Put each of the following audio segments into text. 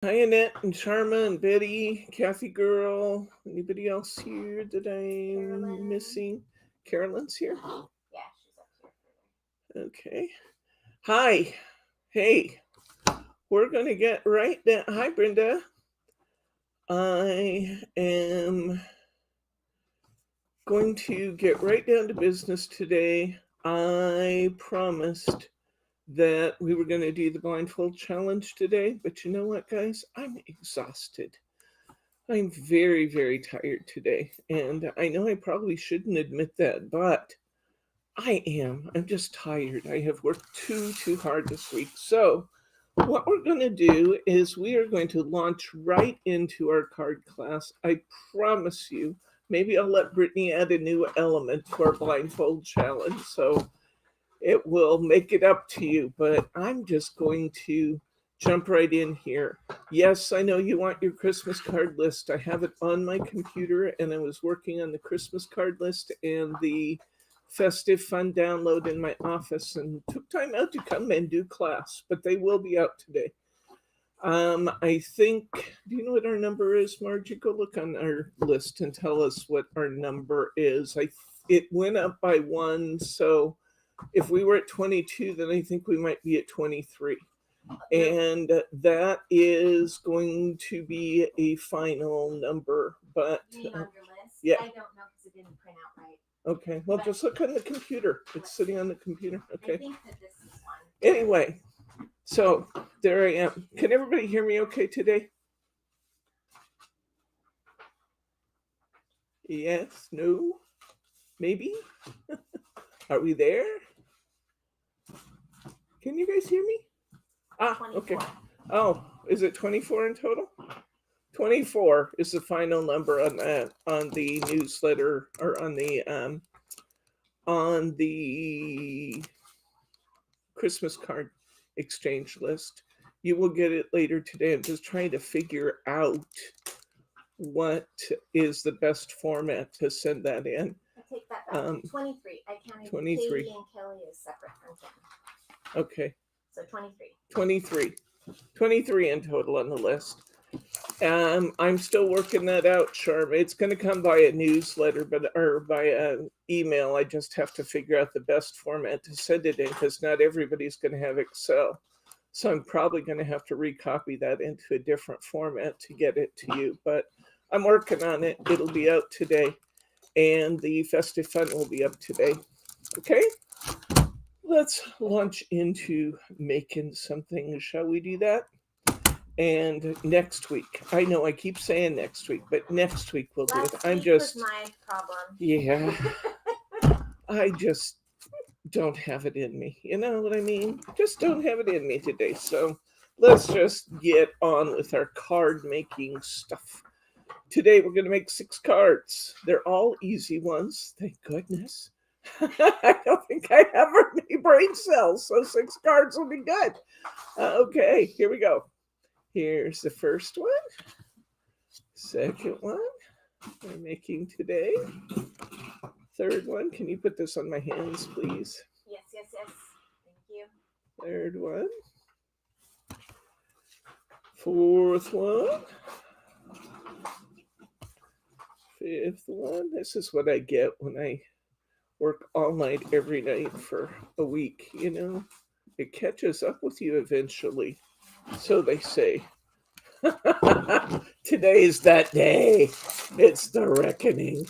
Hi, Annette and Sharma and Betty, Kathy Girl. Anybody else here that I'm Carolyn. missing? Carolyn's here. Yeah, she's up here Okay. Hi. Hey, we're going to get right down. Hi, Brenda. I am going to get right down to business today. I promised that we were going to do the blindfold challenge today, but you know what, guys? I'm exhausted. I'm very, very tired today. And I know I probably shouldn't admit that, but I am. I'm just tired. I have worked too hard this week. So, what we're going to do is we are going to launch right into our card class. I promise you. Maybe I'll let Brittany add a new element to our blindfold challenge. So, it will make it up to you, but I'm just going to jump right in here. Yes, I know you want your Christmas card list. I have it on my computer, and I was working on the Christmas card list and the festive fun download in my office and took time out to come and do class, but they will be out today. I think, do you know what our number is, Margie? Go look on our list and tell us what our number is. It went up by one, so if we were at 22, then I think we might be at 23. there. And that is going to be a final number. But You mean on your list? yeah. I don't know because it didn't print out right. Okay, well, just look on the computer. It's sitting on the computer. I Okay. think that this is one. Anyway, so there I am. Can everybody hear me okay today? Yes, no, maybe? Are we there? Can you guys hear me? Ah, 24. okay. Oh, is it 24 in total? 24 is the final number on that on the newsletter or on the Christmas card exchange list. You will get it later today. I'm just trying to figure out what is the best format to send that in. I take that back. 23. I counted 23. Katie and Kelly as separate from Kim. Okay. So 23. 23. 23 in total on the list. I'm still working that out, Sharma. It's going to come by a newsletter, or by an email. I just have to figure out the best format to send it in because not everybody's going to have Excel. So I'm probably going to have to recopy that into a different format to get it to you. But I'm working on it. It'll be out today, and the festive fun will be up today. Okay, let's launch into making something. Shall we do that? And next week, I know I keep saying next week, but next week we'll do it. Last I'm week just, was my problem. yeah, I just don't have it in me. You know what I mean? Just don't have it in me today. So let's just get on with our card making stuff. Today we're going to make 6 cards. They're all easy ones, thank goodness. I don't think I have any brain cells, so 6 cards will be good. Okay, here we go. Here's the first one. Second one we're making today. Third one. Can you put this on my hands, please? Yes. Thank you. Third one. Fourth one. Fifth one. This is what I get when I work all night every night for a week, you know? It catches up with you eventually. So they say. Today's that day. It's the reckoning.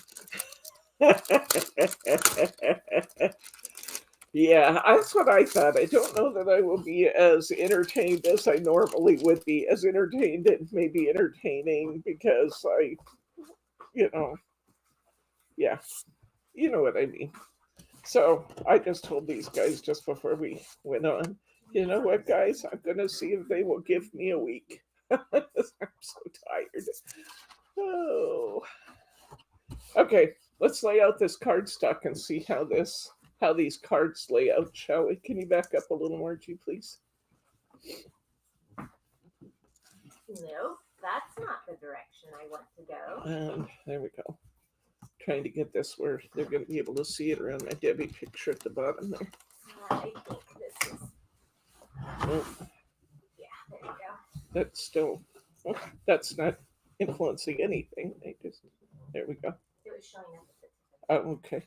Yeah, that's what I thought. I don't know that I will be as entertained as I normally would be. As entertained and maybe entertaining because you know, yeah, you know what I mean. So I just told these guys just before we went on, you know what, guys? I'm going to see if they will give me a week. I'm so tired. Oh. Okay, let's lay out this card stock and see how these cards lay out, shall we? Can you back up a little more, G, please? No, that's not the direction I want to go. There we go. Trying to get this where they're going to be able to see it around my Debbie picture at the bottom there. I think this is. Oh, Yeah, there you go. that's still That's not influencing anything. There we go. It was showing up as Oh, okay.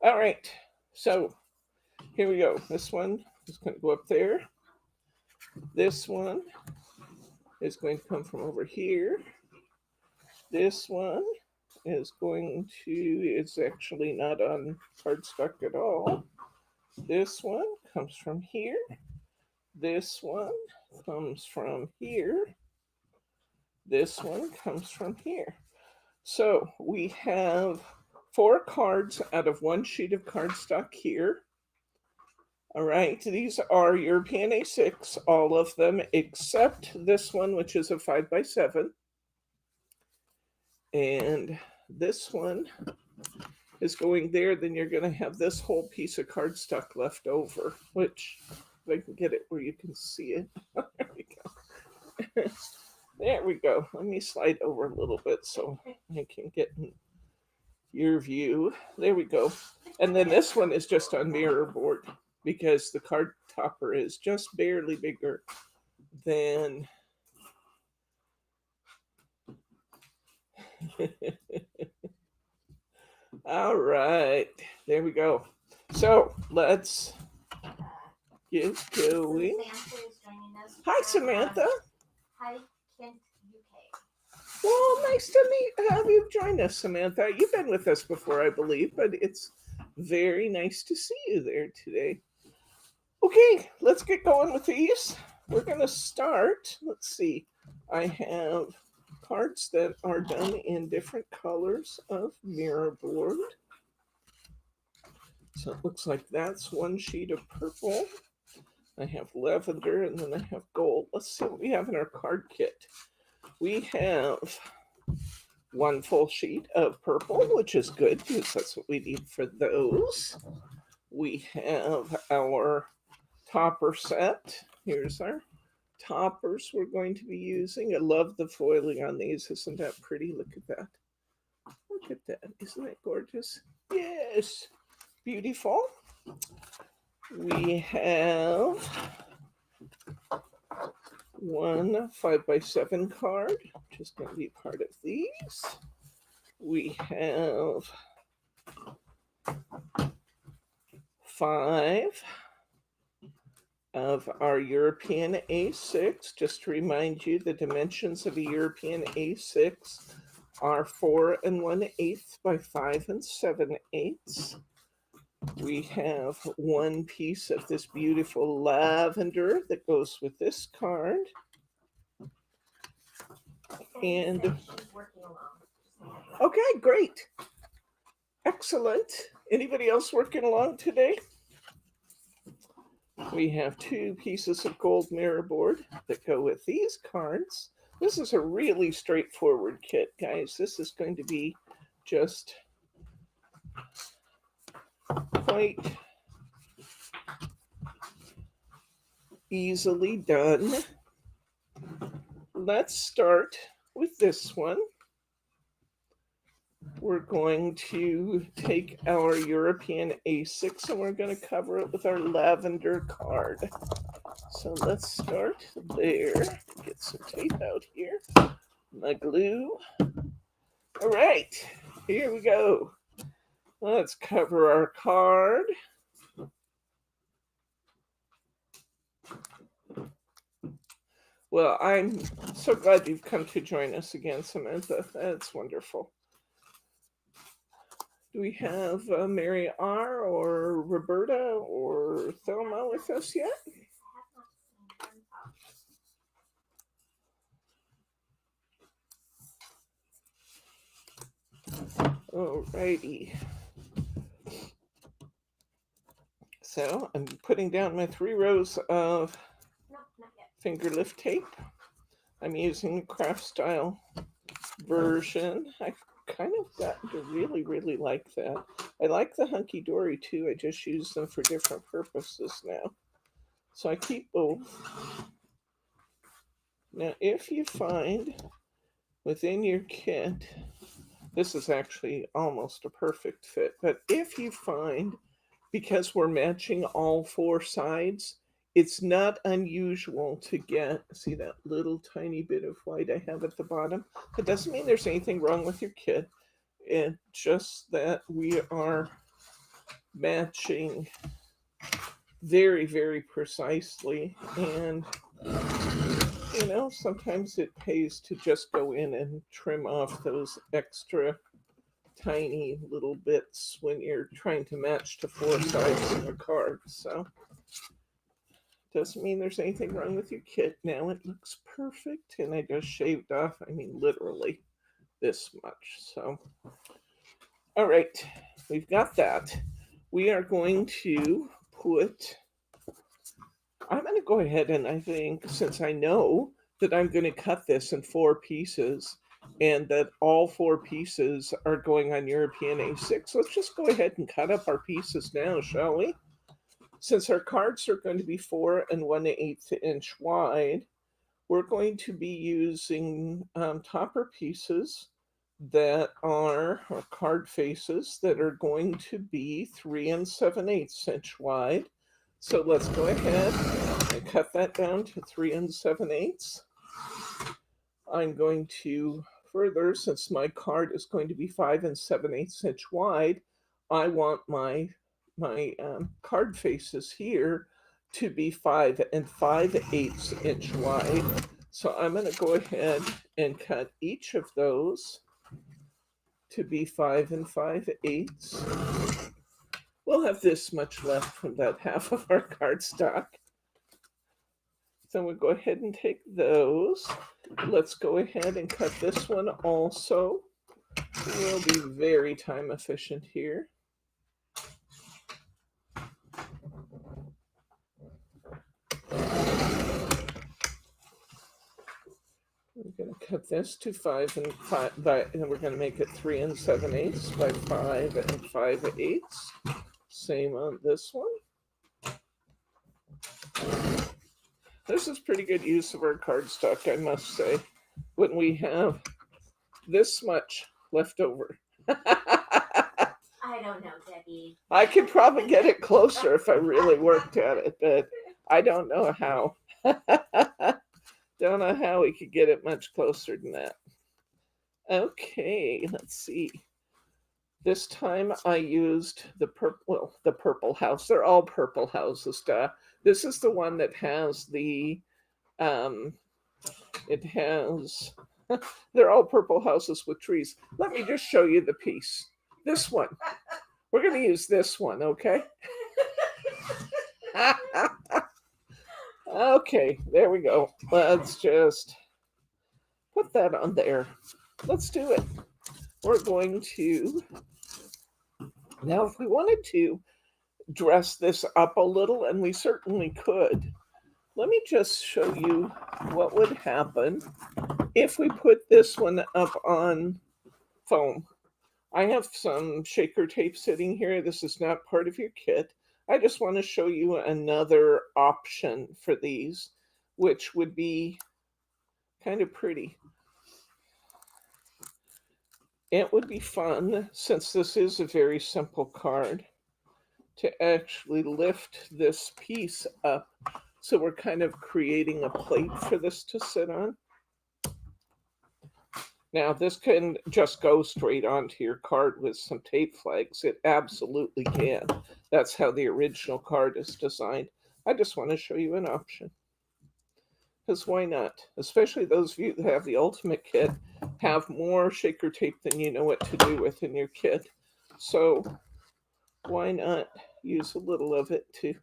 All right. So here we go. This one is going to go up there. This one is going to come from over here. This one is going to, it's actually not on cardstock at all. This one comes from here. This one comes from here. This one comes from here. So we have 4 cards out of 1 sheet of cardstock here. All right, these are European A6, all of them except this one, which is a 5x7. And this one is going there. Then you're going to have this whole piece of cardstock left over, which, if I can get it where you can see it. There we go. There we go. Let me slide over a little bit so I can get in your view. There we go. And then this one is just on mirror board because the card topper is just barely bigger than all right, there we go. So let's get going. Samantha is joining us. Hi, Samantha. Hi, Kent, UK. Well, nice to have you join us, Samantha. You've been with us before, I believe, but it's very nice to see you there today. Okay, let's get going with these. We're going to start. Let's see. I have cards that are done in different colors of mirror board. So it looks like that's 1 sheet of purple. I have lavender and then I have gold. Let's see what we have in our card kit. We have 1 full sheet of purple, which is good because that's what we need for those. We have our topper set. Here's our toppers we're going to be using. I love the foiling on these. Isn't that pretty? Look at that. Look at that. Isn't that gorgeous? Yes. Beautiful. We have 1 5x7 card, which is going to be part of these. We have 5 of our European A6. Just to remind you, the dimensions of a European A6 are 4 1/8 by 5 7/8. We have 1 piece of this beautiful lavender that goes with this card. And she's working along. Okay, great. Excellent. Anybody else working along today? We have 2 pieces of gold mirror board that go with these cards. This is a really straightforward kit, guys. This is going to be just quite easily done. Let's start with this one. We're going to take our European A6 and we're going to cover it with our lavender card. So let's start there. Get some tape out here. My glue. All right, here we go. Let's cover our card. Well, I'm so glad you've come to join us again, Samantha. That's wonderful. Do we have Mary R. or Roberta or Thelma with us yet? Alrighty. So I'm putting down my 3 rows of finger lift tape. I'm using the craft style version. I've kind of gotten to really like that. I like the Hunkydory too. I just use them for different purposes now. So I keep both. Now, if you find within your kit, this is actually almost a perfect fit, but if you find, because we're matching all 4 sides, It's not unusual to get, see that little tiny bit of white I have at the bottom? It doesn't mean there's anything wrong with your kit. It's just that we are matching very, very precisely. And, sometimes it pays to just go in and trim off those extra tiny little bits when you're trying to match to 4 sides of a card. So doesn't mean there's anything wrong with your kit. Now it looks perfect, and I just shaved off, literally this much. So all right, we've got that. We are going to I'm going to go ahead and I think, since I know that I'm going to cut this in 4 pieces and that all 4 pieces are going on European A6, let's just go ahead and cut up our pieces now, shall we? Since our cards are going to be 4 and 1/8 inch wide, we're going to be using topper pieces that are, or card faces that are going to be 3 7/8 inch wide. So let's go ahead and cut that down to 3 7/8. I'm going to further, since my card is going to be 5 7/8 inch wide, I want my card faces here to be 5 5/8 inch wide. So I'm going to go ahead and cut each of those to be 5 5/8. We'll have this much left from that half of our cardstock. So we'll go ahead and take those. Let's go ahead and cut this one also. We'll be very time efficient here. We're going to cut this to 5 and 5, and we're going to make it 3 7/8 by 5 5/8. Same on this one. This is pretty good use of our cardstock, I must say, when we have this much left over. I don't know, Debbie. I could probably get it closer if I really worked at it, but I don't know how. Don't know how we could get it much closer than that. Okay, let's see. This time I used the purple house. They're all purple houses. This is the one that has the, they're all purple houses with trees. Let me just show you the piece. This one. We're going to use this one, okay? Okay, there we go. Let's just put that on there. Let's do it. We're going to, now if we wanted to dress this up a little, and we certainly could, let me just show you what would happen if we put this one up on foam. I have some shaker tape sitting here. This is not part of your kit. I just want to show you another option for these, which would be kind of pretty. It would be fun, since this is a very simple card, to actually lift this piece up. So we're kind of creating a plate for this to sit on. Now, this can just go straight onto your card with some tape flags. It absolutely can. That's how the original card is designed. I just want to show you an option. Because why not? Especially those of you that have the ultimate kit have more shaker tape than you know what to do with in your kit. So why not use a little of it to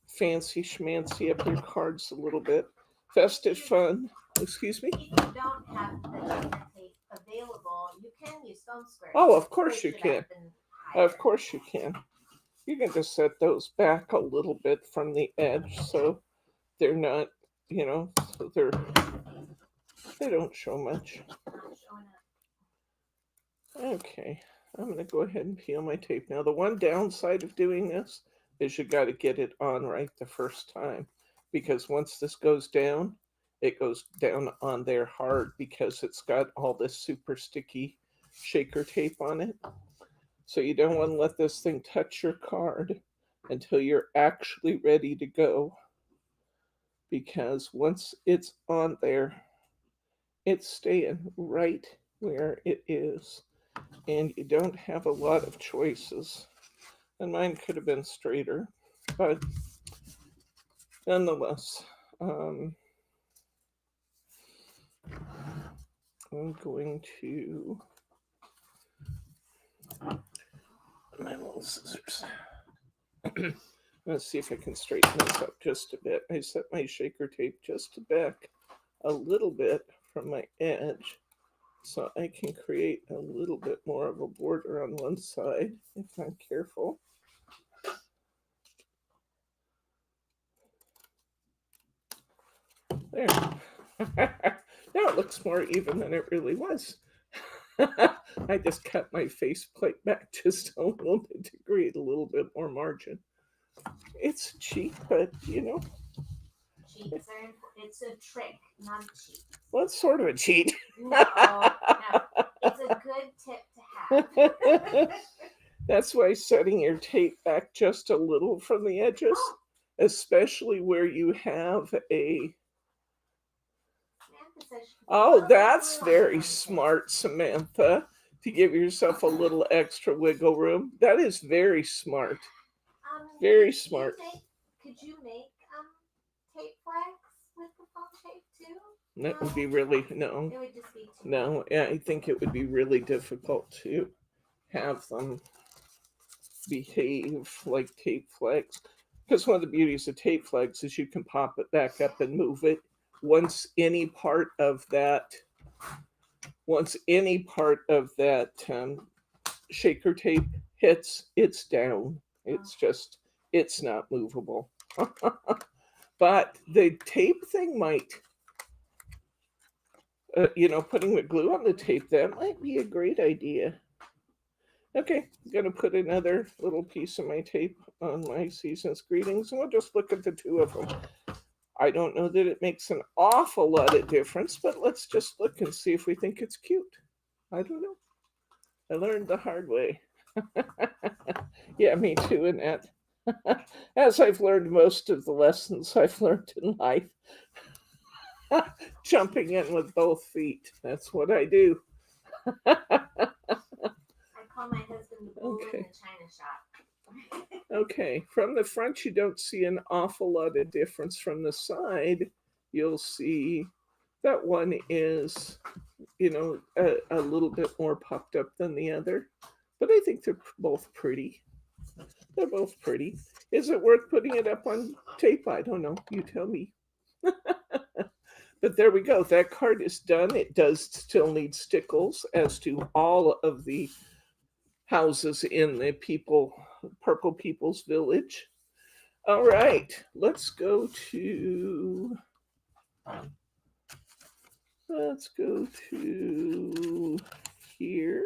fancy schmancy up your cards a little bit? Festive fun. Excuse me? If you don't have the shaker tape available, you can use foam squares. Oh, of course you can. Of course you can. You can just set those back a little bit from the edge so they're not, so they don't show much. Okay, I'm going to go ahead and peel my tape. Now, the one downside of doing this is you got to get it on right the first time, because once this goes down, it goes down on there hard because it's got all this super sticky shaker tape on it. So you don't want to let this thing touch your card until you're actually ready to go. because once it's on there, it's staying right where it is, and you don't have a lot of choices. And mine could have been straighter, but nonetheless, I'm going to my little scissors. Let's see if I can straighten this up just a bit. I set my shaker tape just back a little bit from my edge so I can create a little bit more of a border on one side if I'm careful. There. Now it looks more even than it really was. I just cut my faceplate back just a little bit to create a little bit more margin. It's cheap, but you know. Cheats are it's a trick, not a cheat. Well, it's sort of a cheat. No, it's a good tip to have. That's why setting your tape back just a little from the edges, especially where you have a... Oh, that's very smart, Samantha, to give yourself a little extra wiggle room. That is very smart. Very smart. Could you make tape flags with the foam tape too? That would be really, no. It would just be too No, yeah, I think it would be really difficult to have them behave like tape flags. Because one of the beauties of tape flags is you can pop it back up and move it. Once any part of that shaker tape hits, it's down. It's just, it's not movable. But the tape thing might, putting the glue on the tape, that might be a great idea. Okay, I'm going to put another little piece of my tape on my Season's Greetings, and we'll just look at the two of them. I don't know that it makes an awful lot of difference, but let's just look and see if we think it's cute. I don't know. I learned the hard way. Yeah, me too, Annette. As I've learned most of the lessons I've learned in life. Jumping in with both feet. That's what I do. I call my husband the bull in the china shop. Okay, from the front you don't see an awful lot of difference. From the side, you'll see that one is, a little bit more puffed up than the other. But I think they're both pretty. They're both pretty. Is it worth putting it up on tape? I don't know. You tell me. But there we go. That card is done. It does still need stickles, as do all of the houses in the Purple People's Village. All right, let's go to here.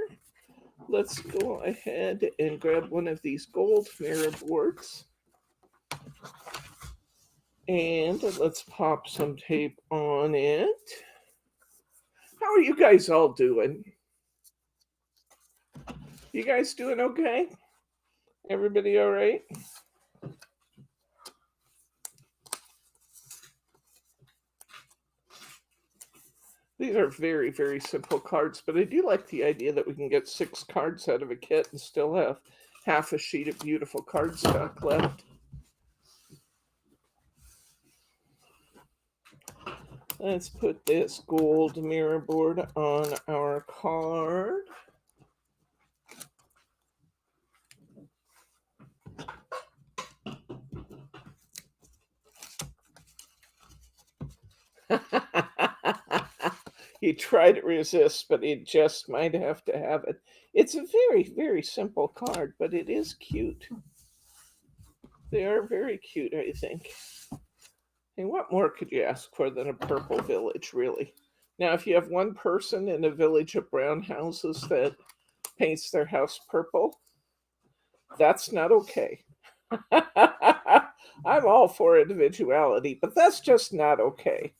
Let's go ahead and grab one of these gold mirror boards. And let's pop some tape on it. How are you guys all doing? You guys doing okay? Everybody all right? These are very, very simple cards, but I do like the idea that we can get 6 cards out of a kit and still have half a sheet of beautiful cardstock left. Let's put this gold mirror board on our card. You try to resist, but you just might have to have it. It's a very, very simple card, but it is cute. They are very cute, I think. And what more could you ask for than a purple village, really? Now, if you have one person in a village of brown houses that paints their house purple, that's not okay. I'm all for individuality, but that's just not okay.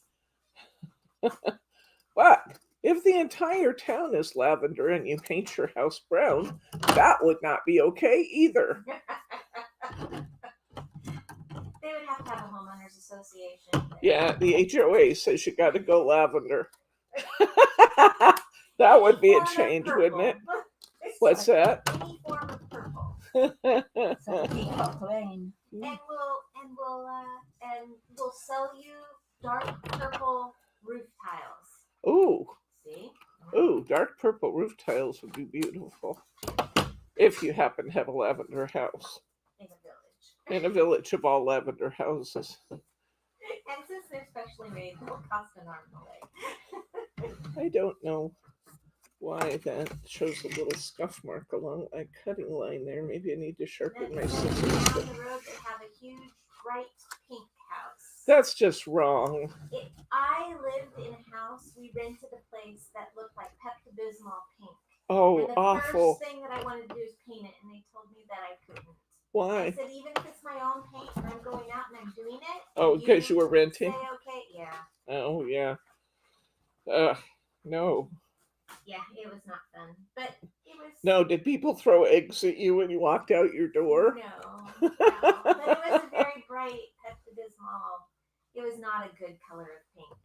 But if the entire town is lavender and you paint your house brown, that would not be okay either. They would have to have a homeowners Association. Yeah, the HOA says you got to go lavender. That would be a change, wouldn't it? What's that? Any form of purple. It's like a peacock lane. And we'll sell you dark purple roof tiles. Ooh. See? Ooh, dark purple roof tiles would be beautiful. If you happen to have a lavender house. In a village. In a village of all lavender houses. And since they're specially made, they'll cost an arm and a leg. I don't know why that shows a little scuff mark along my cutting line there. Maybe I need to sharpen my scissors. Down the road, they have a huge bright pink house. That's just wrong. I lived in a house. We rented a place that looked like Pepto-Bismol pink. Oh, and the awful. first thing that I wanted to do is paint it, and they told me that I couldn't. Why? I said, even if it's my own paint and I'm going out and I'm doing it. Oh, because you were renting? Say, okay, yeah. Oh, yeah. No. Yeah, it was not fun. But it was. No, did people throw eggs at you when you walked out your door? No. But it was a very bright Pepto-Bismol. It was not a good color of pink.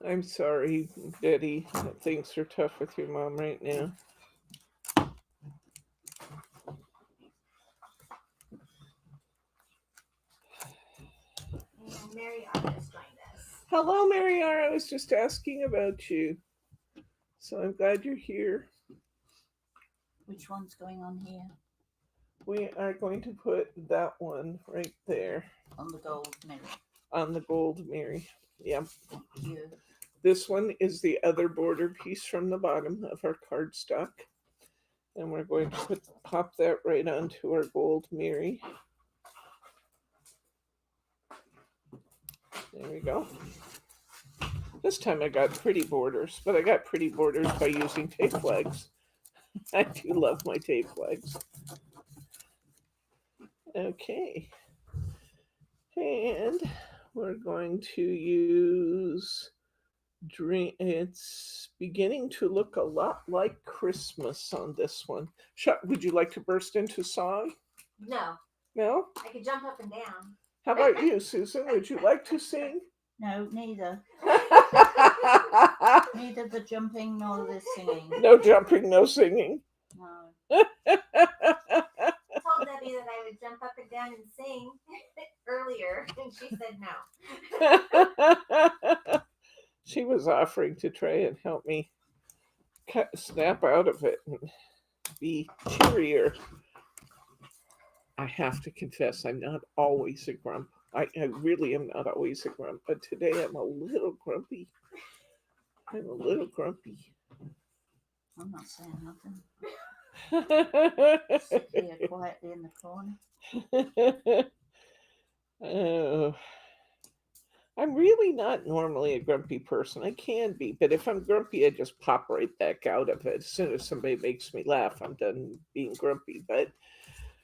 I'm sorry, Betty. Things are tough with your mom right now. And Mary R. just joined us. Hello, Mary R. I was just asking about you. So I'm glad you're here. Which one's going on here? We are going to put that one right there. On the gold mirror. On the gold Mary. Yep. Thank you. This one is the other border piece from the bottom of our cardstock. And we're going to pop that right onto our gold Mary. There we go. This time I got pretty borders, but I got pretty borders by using tape flags. I do love my tape flags. Okay. And we're going to use it's beginning to look a lot like Christmas on this one. Would you like to burst into song? No. No? I could jump up and down. How about you, Susan? Would you like to sing? No, neither. Neither the jumping nor the singing. No jumping, no singing. No. I told Debbie that I would jump up and down and sing earlier, and she said no. She was offering to try and help me snap out of it and be cheerier. I have to confess, I'm not always a grump. I really am not always a grump, but today I'm a little grumpy. I'm a little grumpy. I'm not saying nothing. Sit here quietly in the corner. Oh. I'm really not normally a grumpy person. I can be, but if I'm grumpy, I just pop right back out of it. As soon as somebody makes me laugh, I'm done being grumpy. But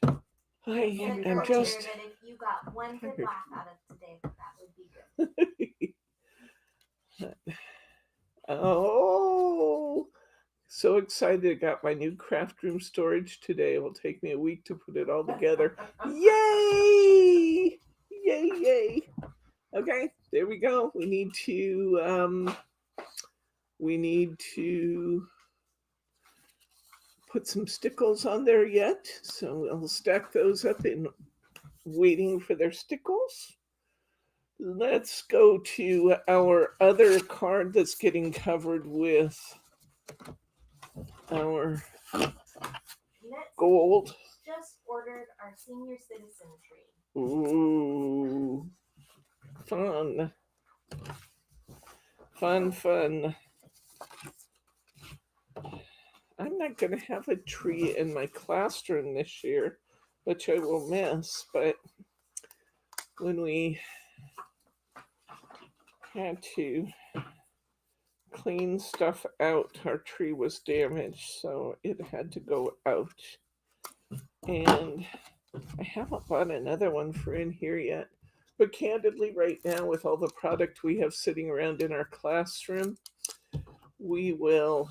I'm just. That if you got one good laugh out of today, that would be good. Oh, so excited! I got my new craft room storage today. It will take me a week to put it all together. Yay! Yay! Yay! Okay, there we go. We need to put some stickles on there yet. So we'll stack those up in waiting for their stickles. Let's go to our other card that's getting covered with our gold. Just ordered our senior citizen tree. Ooh. Fun. I'm not going to have a tree in my classroom this year, which I will miss, but when we had to clean stuff out, our tree was damaged, so it had to go out. And I haven't bought another one for in here yet. But candidly, right now, with all the product we have sitting around in our classroom, we will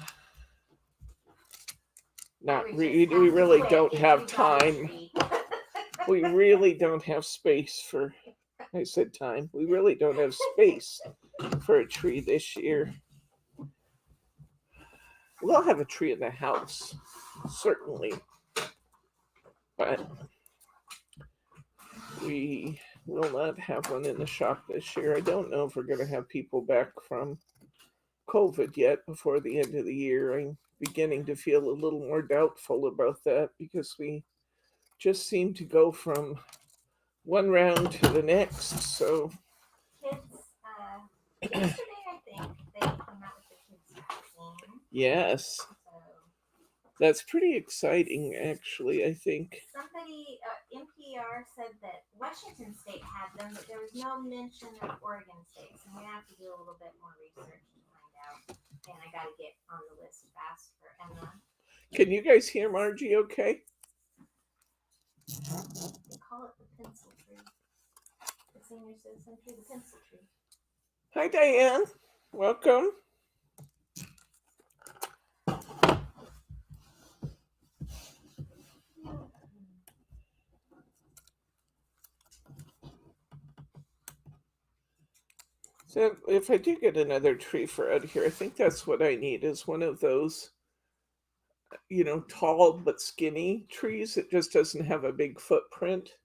Not We we, just we have to really quit don't if have we got a time. tree. We really don't have space for, I said time. We really don't have space for a tree this year. We'll have a tree in the house, certainly. But we will not have one in the shop this year. I don't know if we're going to have people back from COVID yet before the end of the year. I'm beginning to feel a little more doubtful about that because we just seem to go from one round to the next. So Kids, yesterday I think they came out with the kids vaccine. yes, So that's pretty exciting, actually. I think. somebody, NPR said that Washington State had them, but there was no mention of Oregon State. So I'm gonna have to do a little bit more research to find out. And I gotta get on the list fast for Emma. Can you guys hear Margie okay? They call it the pencil tree. The senior citizen tree, the pencil tree. Hi, Diane. Welcome. So if I do get another tree for out here, I think that's what I need is one of those, tall but skinny trees that just doesn't have a big footprint.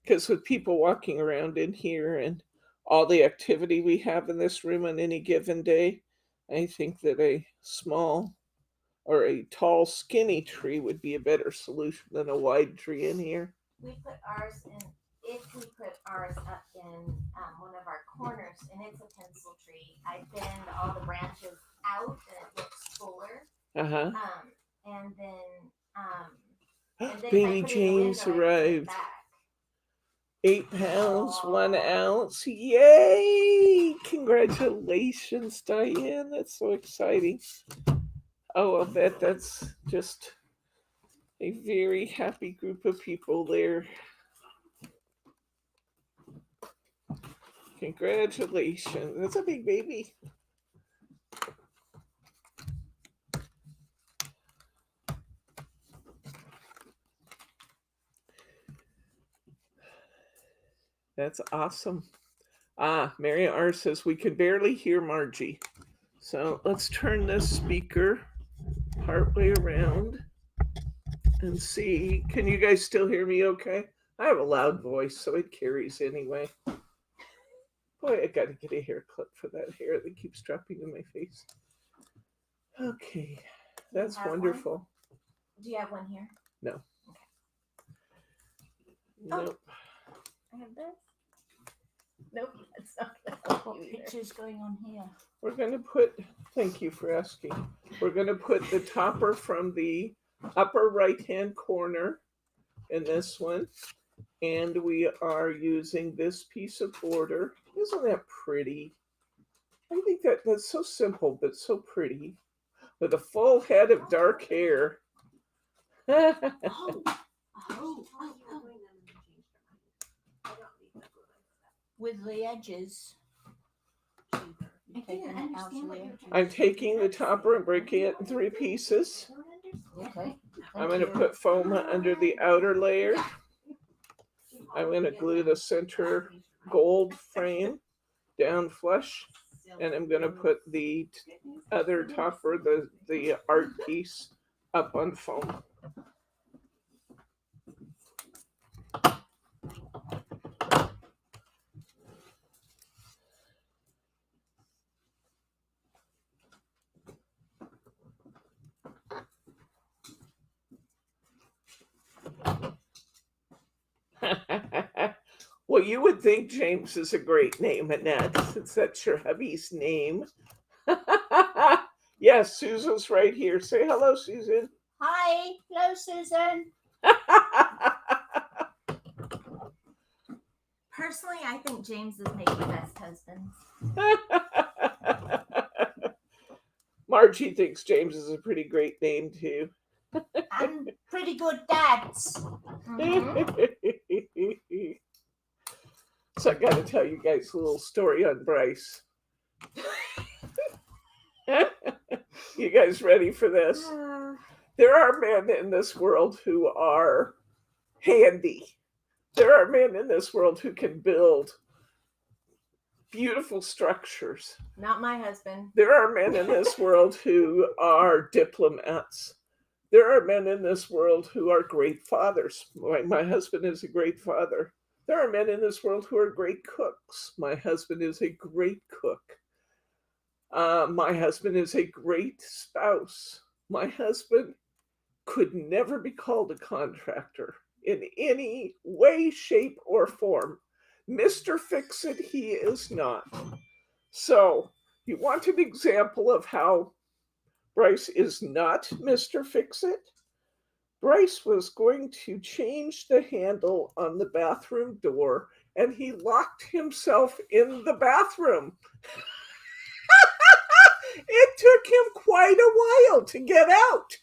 Because with people walking around in here and all the activity we have in this room on any given day, I think that a small or a tall, skinny tree would be a better solution than a wide tree in here. We put ours in, if we put ours up in one of our corners, and it's a pencil tree, I bend all the branches out and it looks fuller. Uh-huh. And then Baby if I put it in the James window, I put it arrived. back. 8 pounds, 1 ounce. Yay! Congratulations, Diane. That's so exciting. Oh, I'll bet that's just a very happy group of people there. Congratulations. That's a big baby. That's awesome. Mary R says we can barely hear Margie. So let's turn this speaker partway around and see. Can you guys still hear me okay? I have a loud voice, so it carries anyway. Boy, I gotta get a hair clip for that hair that keeps dropping in my face. Okay, that's wonderful. One? Do you have one here? No. Okay. Nope. I have this. Nope, it's not gonna help What you either. picture's going on here? We're gonna put, thank you for asking. We're gonna put the topper from the upper right-hand corner in this one. And we are using this piece of border. Isn't that pretty? I think that's so simple, but so pretty. With a full head of dark hair. With the edges. I'm taking the topper and breaking it in 3 pieces. Okay. I'm going to put foam under the outer layer. I'm going to glue the center gold frame down flush. And I'm going to put the other topper, the art piece, up on foam. Well, you would think James is a great name, Annette, since that's your hubby's name. Yes, Susan's right here. Say hello, Susan. Hi. Hello, Susan. Personally, I think James is maybe the best husband. Margie thinks James is a pretty great name, too. And pretty good dads. Mm-hmm. So I got to tell you guys a little story on Bryce. You guys ready for this? There are men in this world who are handy. There are men in this world who can build beautiful structures. Not my husband. There are men in this world who are diplomats. There are men in this world who are great fathers. My husband is a great father. There are men in this world who are great cooks. My husband is a great cook. My husband is a great spouse. My husband could never be called a contractor in any way, shape, or form. Mr. Fix-It, he is not. So, you want an example of how Bryce is not Mr. Fix-It? Bryce was going to change the handle on the bathroom door, and he locked himself in the bathroom. It took him quite a while to get out.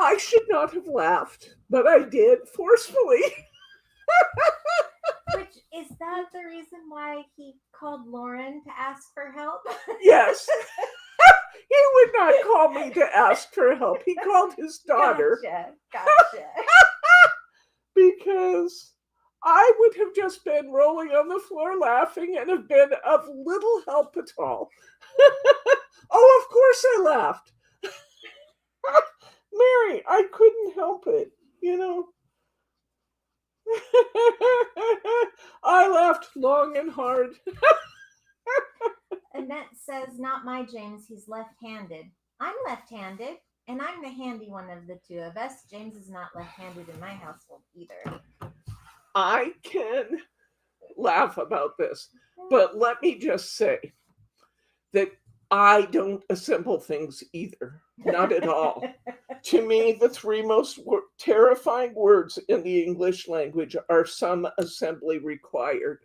I should not have laughed, but I did forcefully. Which, is that the reason why he called Lauren to ask for help? Yes. He would not call me to ask for help. He called his daughter. Gotcha. Because I would have just been rolling on the floor laughing and have been of little help at all. Oh, of course I laughed. Mary, I couldn't help it, you know. I laughed long and hard. Annette says, not my James, he's left-handed. I'm left-handed, and I'm the handy one of the two of us. James is not left-handed in my household either. I can laugh about this, but let me just say that I don't assemble things either. Not at all. To me, the three most terrifying words in the English language are some assembly required.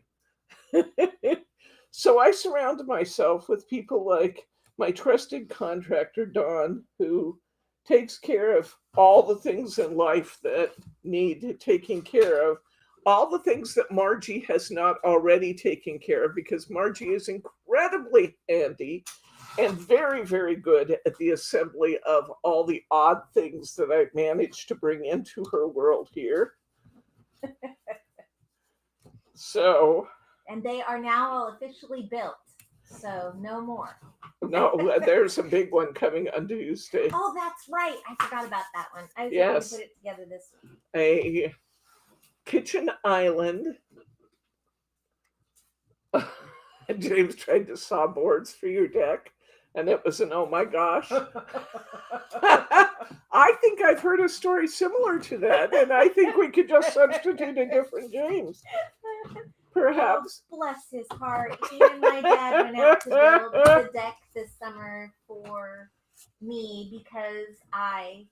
So I surround myself with people like my trusted contractor, Dawn, who takes care of all the things in life that need taking care of, all the things that Margie has not already taken care of, because Margie is incredibly handy and very, very good at the assembly of all the odd things that I've managed to bring into her world here. So. And they are now all officially built, so no more. No, there's a big one coming on Tuesday. Oh, that's right. I forgot about that one. I was Yes. going to put it together this week. A kitchen island. James tried to saw boards for your deck, and it was an oh my gosh. I think I've heard a story similar to that, and I think we could just substitute a different James. Perhaps. Oh, bless his heart. He and my dad went out to build the deck this summer for me because I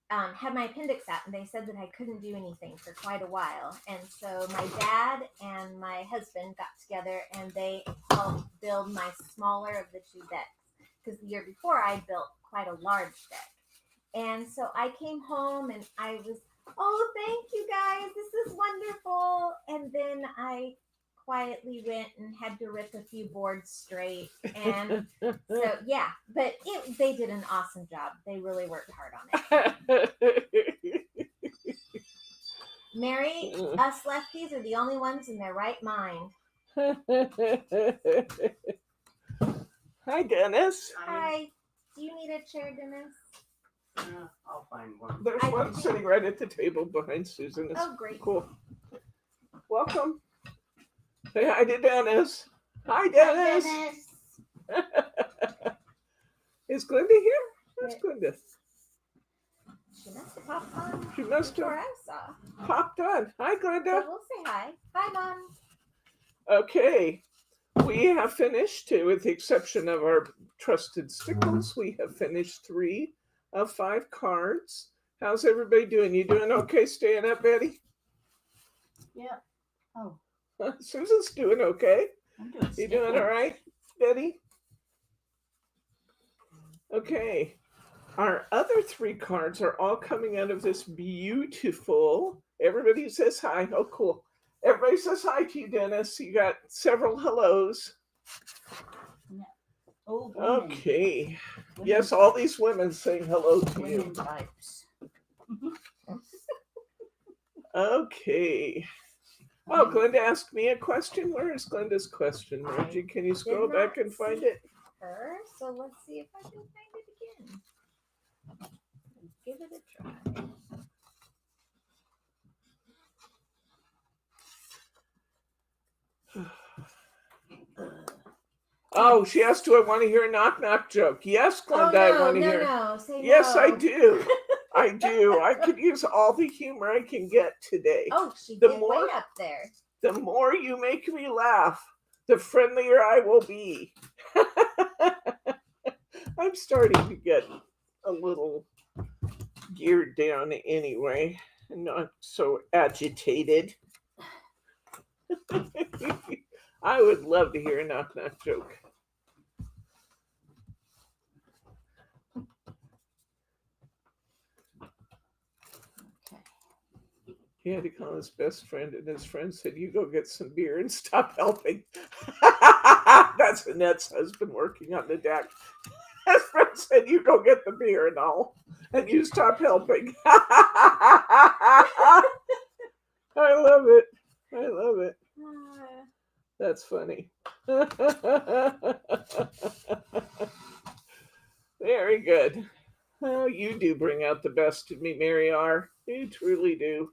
had my appendix out, and they said that I couldn't do anything for quite a while. And so my dad and my husband got together, and they helped build my smaller of the two decks, because the year before I built quite a large deck. And so I came home, and I was, oh, thank you guys, this is wonderful. And then I quietly went and had to rip a few boards straight. And so, yeah, but they did an awesome job. They really worked hard on it. Mary, us lefties are the only ones in their right mind. Hi, Dennis. Hi. Do you need a chair, Dennis? I'll find one. There's one sitting right at the table behind Susan. It's great. Cool. Welcome. Say hi to Dennis. Hi, Dennis. Hi, Dennis. Is Glenda here? Where's Glenda? She must have popped on. She must before have I saw. popped on. Hi, Glenda. So we'll say hi. Hi, Mom. Okay. We have finished, with the exception of our trusted stickles, we have finished 3 of 5 cards. How's everybody doing? You doing okay staying up, Betty? Yeah. Oh, Susan's doing okay. I'm doing You doing all right, Betty? Okay. Our other 3 cards are all coming out of this beautiful, everybody says hi. Oh, cool. Everybody says hi to you, Dennis. You got several hellos. Yeah. Oh, women. Okay. Women Yes, all types. these women saying hello to Women you. types. Okay. Oh, Glenda asked me a question. Where is Glenda's question, Margie? Can you scroll back and find it? Her, so let's see if I can find it again. Give it a try. Oh, she asked, do I want to hear a knock knock joke? Yes, Glenda, I want to hear. No, say Yes, no. I do. I do. I could use all the humor I can get today. Oh, she The did more- way up there. The more you make me laugh, the friendlier I will be. I'm starting to get a little geared down anyway, and not so agitated. I would love to hear a knock knock joke. Okay. He had to call his best friend, and his friend said, "You go get some beer and stop helping." That's Annette's husband working on the deck. His friend said, "You go get the beer and all, and you stop helping." I love it. I love it. That's funny. Very good. Oh, you do bring out the best in me, Mary R. You truly do.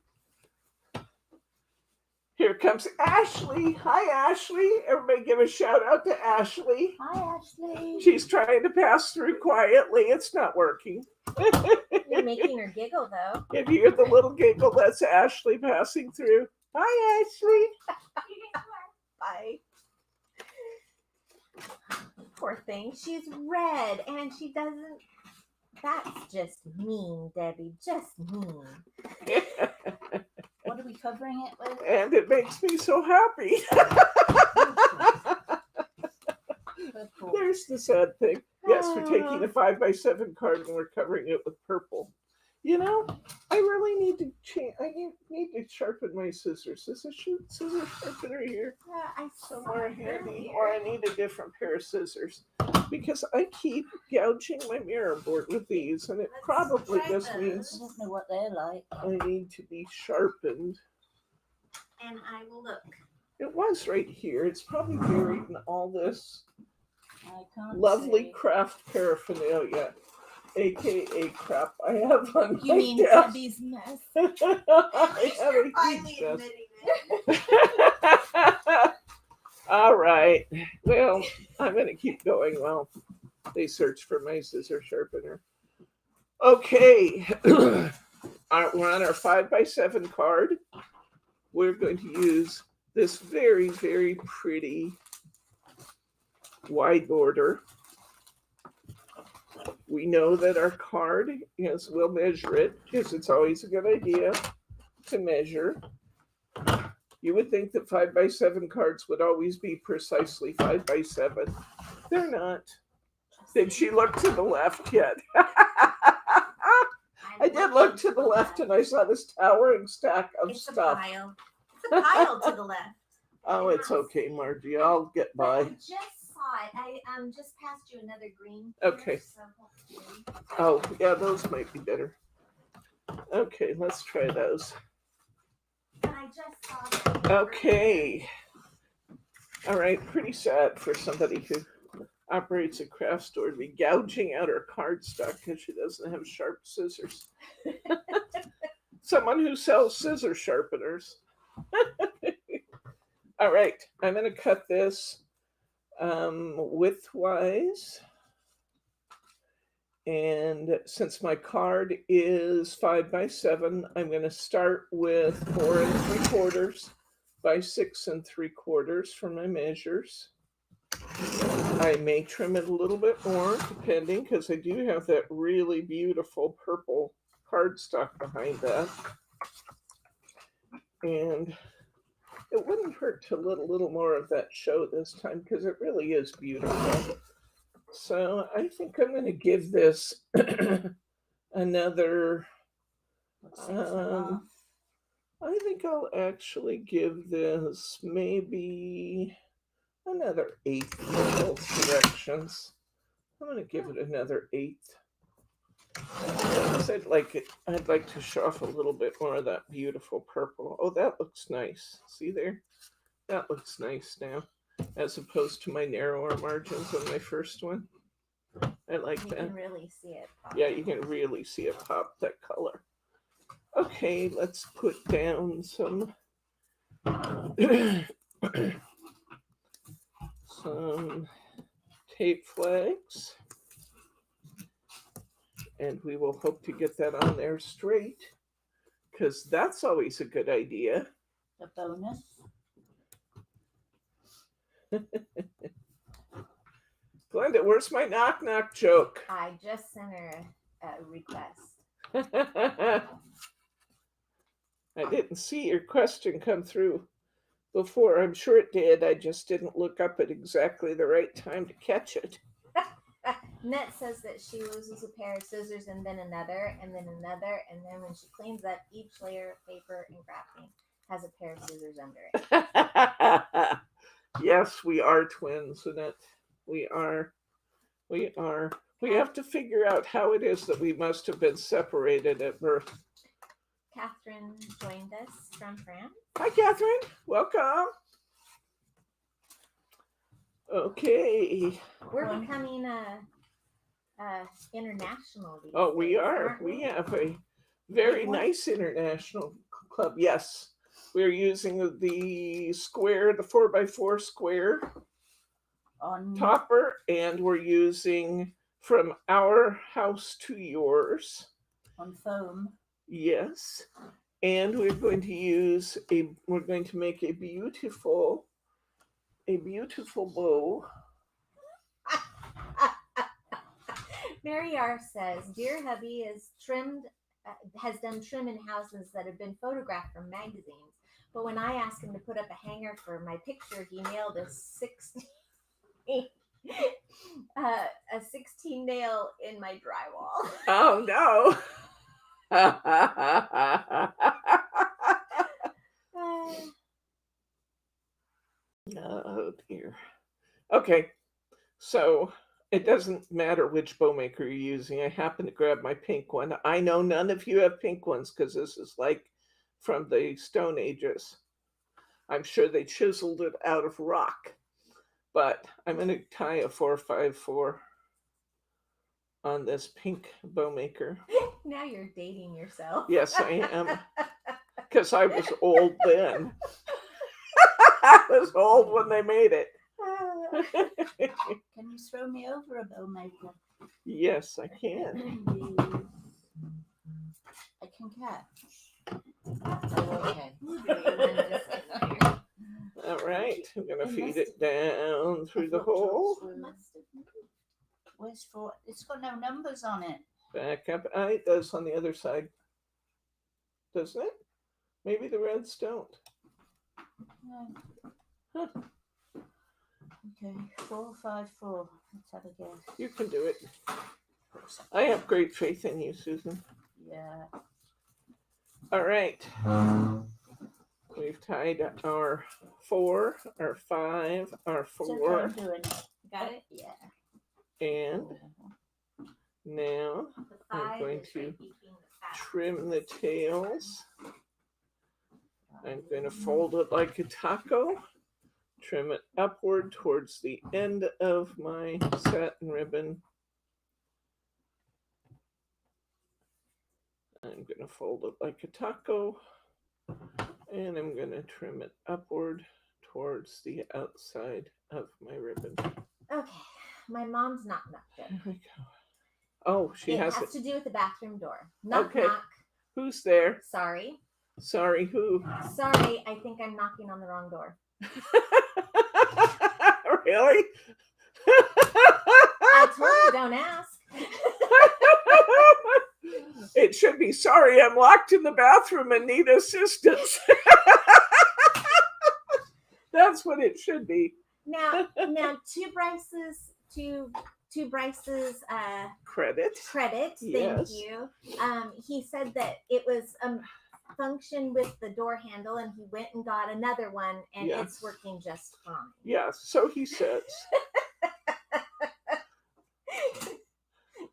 Here comes Ashley. Hi, Ashley. Everybody give a shout out to Ashley. Hi, Ashley. She's trying to pass through quietly. It's not working. You're making her giggle though. If you hear the little giggle, that's Ashley passing through. Hi, Ashley. Bye. Poor thing. She's red and she doesn't. That's just mean, Debbie. Just mean. What are we covering it with? And it makes me so happy. Purple. There's the sad thing. Yes, we're taking a 5x7 card and we're covering it with purple. You know, I really need to change. I need to sharpen my scissors. Is a scissor sharpener here I somewhere saw it handy, earlier. or I need a different pair of scissors because I keep gouging my mirror board with these, and it Let's probably try just those. I means don't know what they're like. I need to be sharpened. And I will look. It was right here. It's probably buried in all this I can't lovely see. craft paraphernalia, aka crap I have on You my mean desk. Debbie's mess? I have a huge desk. All right. Well, I'm going to keep going while they search for my scissor sharpener. Okay. We're on our 5x7 card. We're going to use this very, very pretty wide border. We know that our card, yes, we'll measure it because it's always a good idea to measure. You would think that 5x7 cards would always be precisely 5x7. They're not. Did she look to the left yet? I did look to the left and I saw this towering stack of It's a stuff. pile. It's a pile to the left. Oh, it's okay, Margie. I'll get But I by. just saw it. I just passed you another green. Okay. So hopefully. Oh, yeah, those might be better. Okay, let's try those. And I just saw that. Okay. All right, pretty sad for somebody who operates a craft store to be gouging out her cardstock because she doesn't have sharp scissors. Someone who sells scissor sharpeners. All right, I'm going to cut this widthwise. And since my card is 5x7, I'm going to start with 4 3/4 by 6 3/4 for my measures. I may trim it a little bit more, depending, because I do have that really beautiful purple cardstock behind that. And it wouldn't hurt to let a little more of that show this time, because it really is beautiful. So I think I'm going to give this another, I think I'll actually give this maybe another 8 in both directions. I'm going to give it another 1/8. Because I'd like to show off a little bit more of that beautiful purple. Oh, that looks nice. See there? That looks nice now, as opposed to my narrower margins on my first one. I like You that. can really see it. Yeah, you can really see it pop, that color. Okay, let's put down some some tape flags. And we will hope to get that on there straight, because that's always a good idea. A bonus. Glenda, where's my knock knock joke? I just sent her a request. I didn't see your question come through before. I'm sure it did. I just didn't look up at exactly the right time to catch it. Net says that she loses a pair of scissors and then another, and then another, and then when she cleans up, each layer of paper and grafting has a pair of scissors under it. Yes, we are twins, Annette. We are. We have to figure out how it is that we must have been separated at birth. Catherine joined us from France. Hi, Catherine. Welcome. Okay. We're becoming international. These Oh, we days, are. aren't We have a very nice international club. Yes. We're using the square, the 4x4 square On topper, and we're using from our house to yours. on foam. Yes. And we're going to make a beautiful bow. Mary R says, "Dear hubby has done trim in houses that have been photographed from magazines. But when I asked him to put up a hanger for my picture, he nailed a 16 nail in my drywall." Oh no. Oh dear. Okay, so it doesn't matter which bow maker you're using. I happen to grab my pink one. I know none of you have pink ones because this is like from the Stone Ages. I'm sure they chiseled it out of rock. But I'm going to tie a 4x4 on this pink bow maker. Now you're dating yourself. Yes, I am. Because I was old then. I was old when they made it. Can you throw me over a bow maker? Yes, I can. I can catch. Oh, okay. All right, I'm going to feed it down through the hole. Where's for? It's got no numbers on it. Back up. It does on the other side. Doesn't it? Maybe the reds don't. No. Huh. Okay, 4, 5, 4. Let's have a guess. You can do it. I have great faith in you, Susan. Yeah. All right. We've tied our 4, our 5, our So 4, I'm doing it. Got it? Yeah. and now The I'm 5 going is to right between the paddles. trim the tails. I'm going to fold it like a taco, trim it upward towards the end of my satin ribbon. I'm going to fold it like a taco, and I'm going to trim it upward towards the outside of my ribbon. Okay, my mom's knock There good. we go. Oh, she It has has it. to do with the bathroom door. Knock Okay. knock. Who's there? Sorry. Sorry, who? Sorry, I think I'm knocking on the wrong door. Really? I told you don't ask. It should be, sorry, I'm locked in the bathroom and need assistance. That's what it should be. Now two Bryce's Credit. credit. Yes. Thank you. He said that it was function with the door handle, and he went and got another one, and Yeah. it's working just fine. Yes, so he says.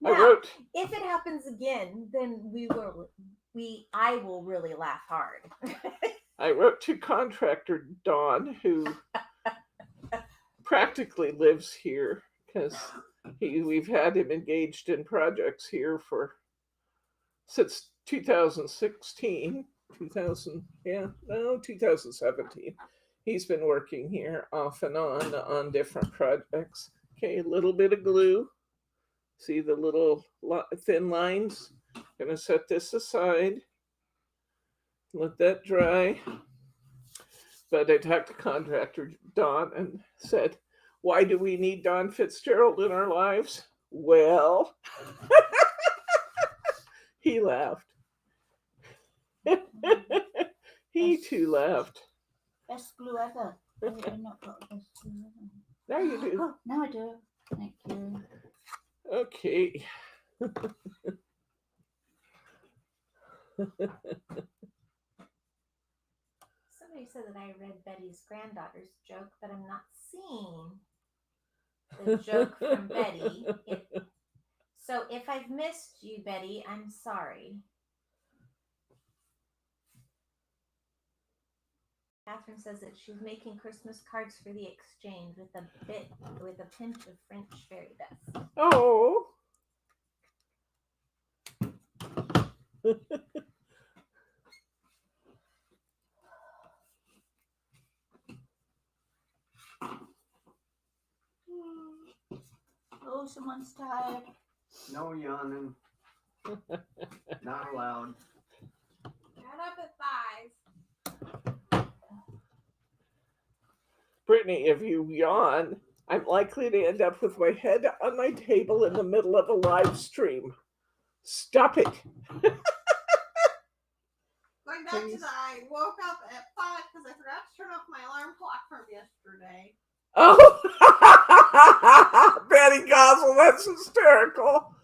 I Now, wrote. if it happens again, then I will really laugh hard. I wrote to contractor Don, who practically lives here because we've had him engaged in projects here since 2016, 2017. He's been working here off and on different projects. Okay, a little bit of glue. See the little thin lines? Gonna set this aside. Let that dry. But I talked to contractor Don and said, why do we need Don Fitzgerald in our lives? Well, he laughed. He too laughed. Best glue ever. I've not got the best glue ever. Now you do. Oh, now I do. Thank you. Okay. Somebody said that I read Betty's granddaughter's joke, but I'm not seeing the joke from Betty. So if I've missed you, Betty, I'm sorry. Catherine says that she's making Christmas cards for the exchange with a pinch of French fairy dust. Oh. Oh, someone's tired. No yawning. Not allowed. Get up at 5. Brittany, if you yawn, I'm likely to end up with my head on my table in the middle of a live stream. Stop it. Going back to that, I woke up at 5 because I forgot to turn off my alarm clock from yesterday. Oh, Betty Gossel, that's hysterical.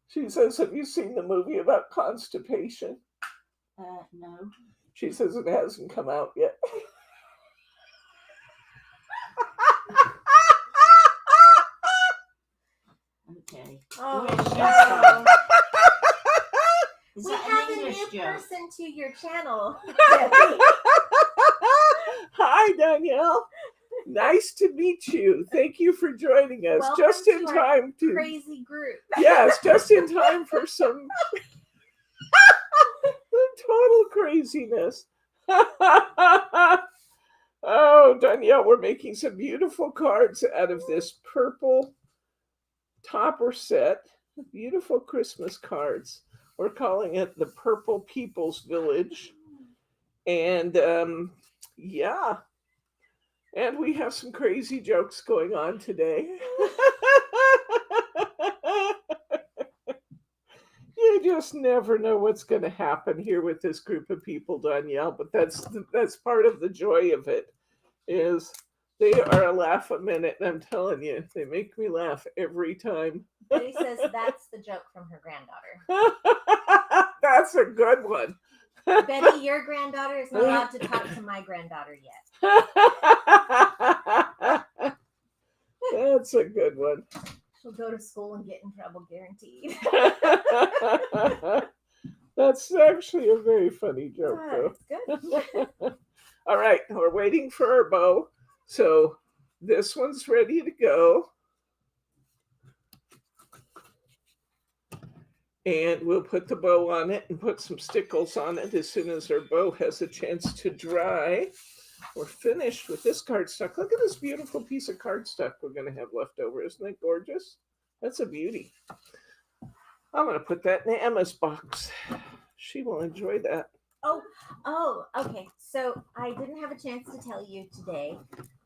She says, have you seen the movie about constipation? No. She says it hasn't come out yet. Okay. Oh, Who is she? no. Is We that have an a English new joke? person to your channel. Hi, Danielle. Nice to meet you. Thank you for joining us. Welcome Just in to our time to Crazy group. Yes, just in time for some total craziness. Oh, Danielle, we're making some beautiful cards out of this purple topper set. Beautiful Christmas cards. We're calling it the Purple People's Village. And yeah. And we have some crazy jokes going on today. You just never know what's going to happen here with this group of people, Danielle. But that's part of the joy of it. Is they are a laugh a minute, and I'm telling you, they make me laugh every time. Betty says that's the joke from her granddaughter. That's a good one. Betty, your granddaughter is not allowed to talk to my granddaughter yet. That's a good one. She'll go to school and get in trouble, guaranteed. That's actually a very funny joke, though. It's good. All right, we're waiting for our bow. So this one's ready to go. And we'll put the bow on it and put some stickles on it as soon as our bow has a chance to dry. We're finished with this cardstock. Look at this beautiful piece of cardstock we're going to have left over. Isn't it gorgeous? That's a beauty. I'm going to put that in Emma's box. She will enjoy that. Oh, okay. So I didn't have a chance to tell you today,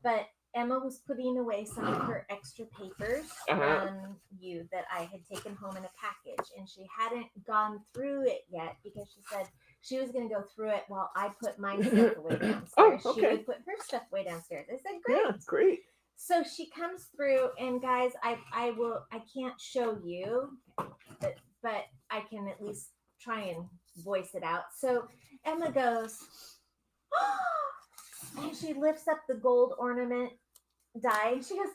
but Emma was putting away some of her extra papers from you that I had taken home in a package, and she hadn't gone through it yet because she said she was going to go through it while I put my stuff away downstairs. Oh, okay. She would put her stuff way downstairs. I said, great. Yeah, great. So she comes through, and guys, I can't show you, but I can at least try and voice it out. So Emma goes, and she lifts up the gold ornament die, and she goes,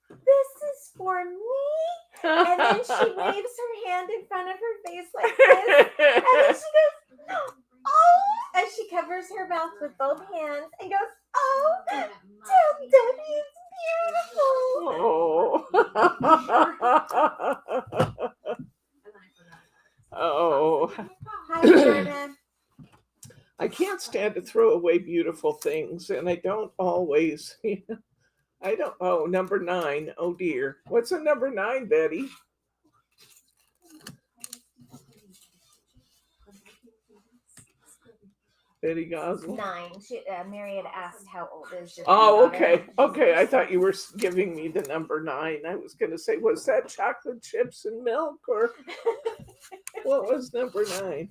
this is for me? And then she waves her hand in front of her face like this. And then she goes, oh, and she covers her mouth with both hands and goes, oh, tell Debbie it's beautiful. Oh. Oh. Hi, Jordan. I can't stand to throw away beautiful things, and I don't always. I don't. Oh, number 9. Oh dear. What's a number 9, Betty? Betty Gosling. 9. Mary had asked how old is your Oh, granddaughter. okay. Okay. I thought you were giving me the number 9. I was going to say, was that chocolate chips and milk, or what was number 9?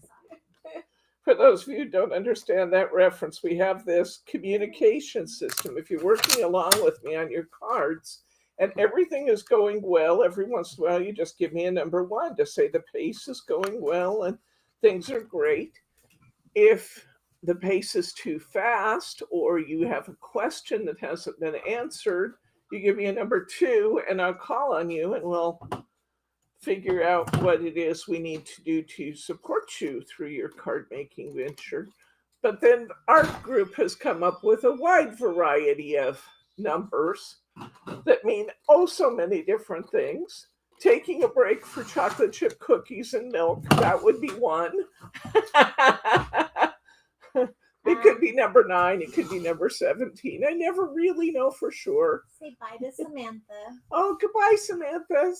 For those of you who don't understand that reference, we have this communication system. If you're working along with me on your cards and everything is going well, every once in a while you just give me a number 1 to say the pace is going well and things are great. If the pace is too fast or you have a question that hasn't been answered, you give me a number 2 and I'll call on you and we'll figure out what it is we need to do to support you through your card making venture. But then our group has come up with a wide variety of numbers that mean oh so many different things. Taking a break for chocolate chip cookies and milk, that would be 1. It could be number 9, it could be number 17. I never really know for sure. Say bye to Samantha. Oh, goodbye, Samantha.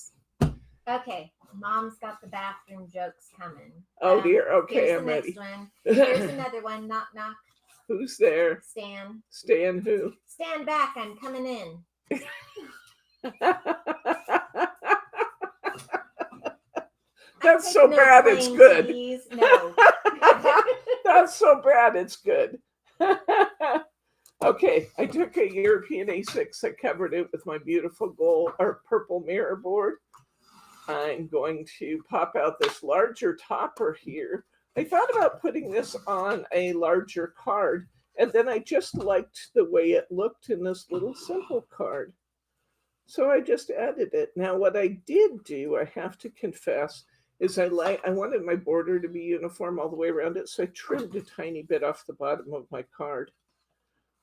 Okay, Mom's got the bathroom jokes coming. Oh dear. Okay, here's I'm the ready. next one. Here's another one. Knock, knock. Who's there? Stan. Stan who? Stand back. I'm coming in. That's so bad it's good. Please. No. That's so bad it's good. Okay, I took a European A6. I covered it with my beautiful gold or purple mirror board. I'm going to pop out this larger topper here. I thought about putting this on a larger card, and then I just liked the way it looked in this little simple card. So I just added it. Now, what I did do, I have to confess, is I wanted my border to be uniform all the way around it, so I trimmed a tiny bit off the bottom of my card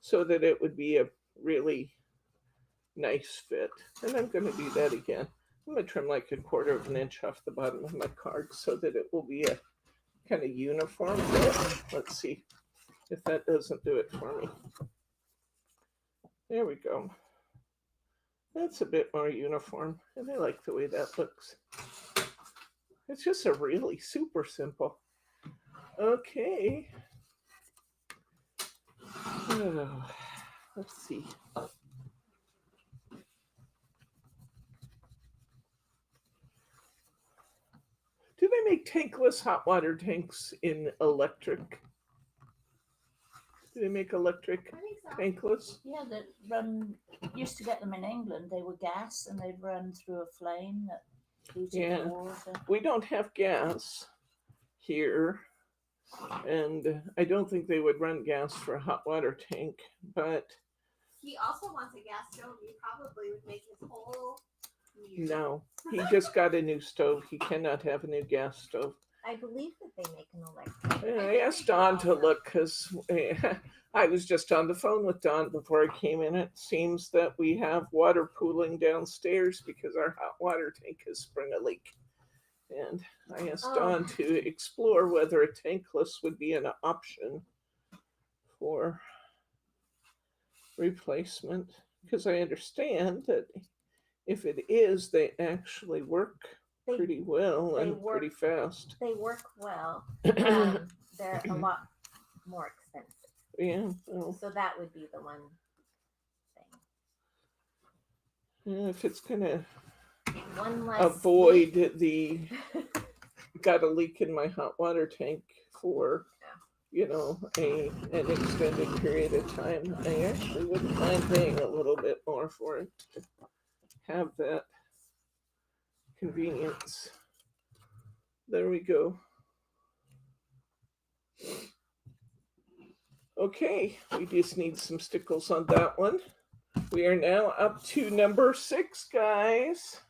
so that it would be a really nice fit. And I'm going to do that again. I'm going to trim like 1/4 of an inch off the bottom of my card so that it will be a kind of uniform fit. Let's see if that doesn't do it for me. There we go. That's a bit more uniform, and I like the way that looks. It's just a really super simple. Okay. Oh, let's see. Do they make tankless hot water tanks in electric? Do they make electric I think so. tankless? Yeah, that run. Used to get them in England. They were gas, and they'd run through a flame that heated Yeah. the water. We don't have gas here, and I don't think they would run gas for a hot water tank, but He also wants a gas stove. He probably would make his whole meal. no, he just got a new stove. He cannot have a new gas stove. I believe that they make an electric. I asked Dawn to look because I was just on the phone with Dawn before I came in. It seems that we have water pooling downstairs because our hot water tank has sprung a leak. And I asked Dawn to explore whether a tankless would be an option for replacement, because I understand that if it is, they actually work pretty well and pretty fast. They work well. They're a lot more expensive. Yeah. Well, So that would be the one thing. if it's gonna One less avoid the got a leak in my hot water tank for an extended period of time, I actually wouldn't mind paying a little bit more for it to have that convenience. There we go. Okay, we just need some stickles on that one. We are now up to number 6, guys.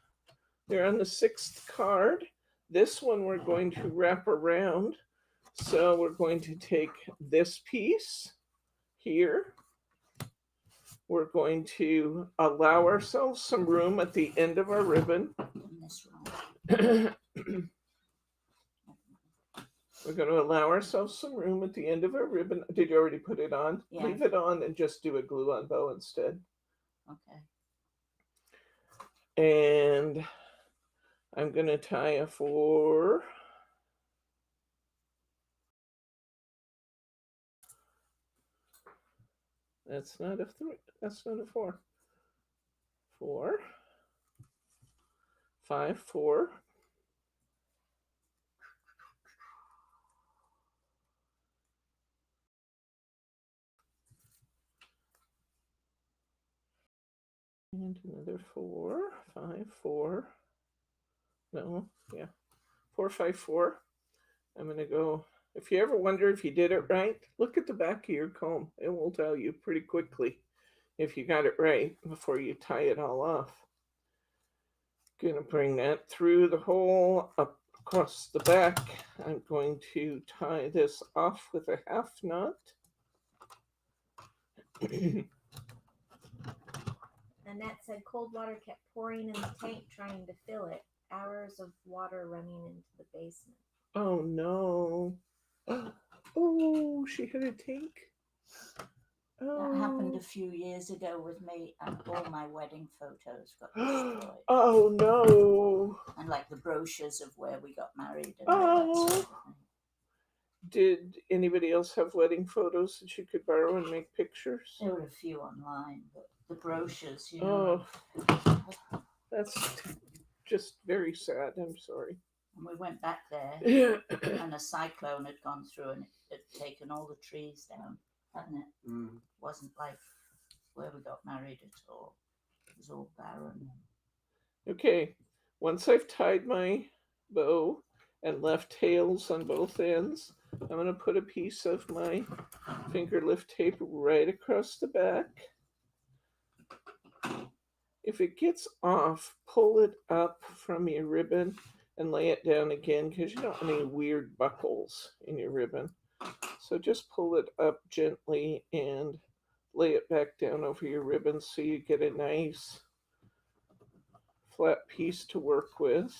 They're on the 6th card. This one we're going to wrap around. So we're going to take this piece here. We're going to allow ourselves some room at the end of our ribbon. This one. We're going to allow ourselves some room at the end of our ribbon. Did you already put it on? Yeah. Leave it on and just do a glue-on bow instead. Okay. And I'm going to tie a 4. That's not a 3. That's not a 4. 4. 5, 4. And another 4, 5, 4. No, yeah. 4, 5, 4. I'm going to go. If you ever wonder if you did it right, look at the back of your comb. It will tell you pretty quickly if you got it right before you tie it all off. Going to bring that through the hole up across the back. I'm going to tie this off with a half knot. Annette said cold water kept pouring in the tank trying to fill it. Hours of water running into the basement. Oh no. Oh, she had a tank. That happened a Oh. few years ago with me, and all my wedding photos got destroyed. Oh no. And like the brochures of where we got married and all that sort of thing. Did anybody else have wedding photos that you could borrow and make pictures? There were a few online, but the brochures, you know. Oh, that's just very sad. I'm sorry. And we went back there, and a cyclone had gone through and it had taken all the trees down, hadn't it? Mm. Wasn't like where we got married at all. It was all barren. Okay, once I've tied my bow and left tails on both ends, I'm going to put a piece of my finger lift tape right across the back. If it gets off, pull it up from your ribbon and lay it down again because you don't want any weird buckles in your ribbon. So just pull it up gently and lay it back down over your ribbon so you get a nice flat piece to work with.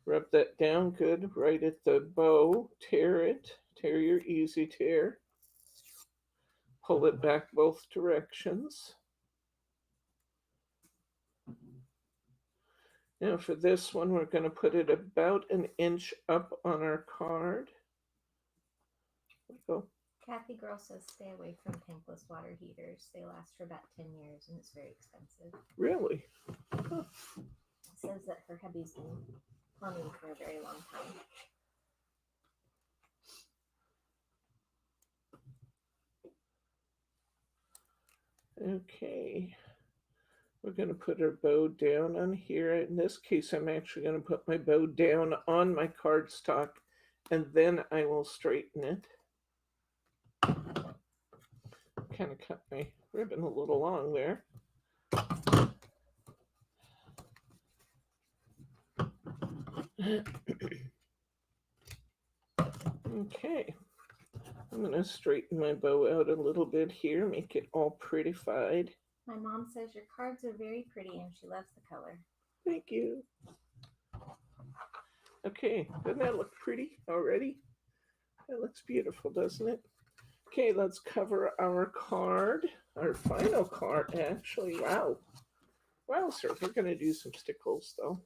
Rub that down good right at the bow. Tear it. Tear your easy tear. Pull it back both directions. Now for this one, we're going to put it about an inch up on our card. Go. Kathy Girl says stay away from tankless water heaters. They last for about 10 years and it's very expensive. Really? Huh. It says that her hubby's been plumbing for a very long time. Okay. We're going to put our bow down on here. In this case, I'm actually going to put my bow down on my cardstock and then I will straighten it. Kind of cut my ribbon a little long there. Okay. I'm going to straighten my bow out a little bit here, make it all prettified. My mom says your cards are very pretty and she loves the color. Thank you. Okay, doesn't that look pretty already? That looks beautiful, doesn't it? Okay, let's cover our card, our final card, actually. Wow. Wow, sir, we're going to do some stickles, though.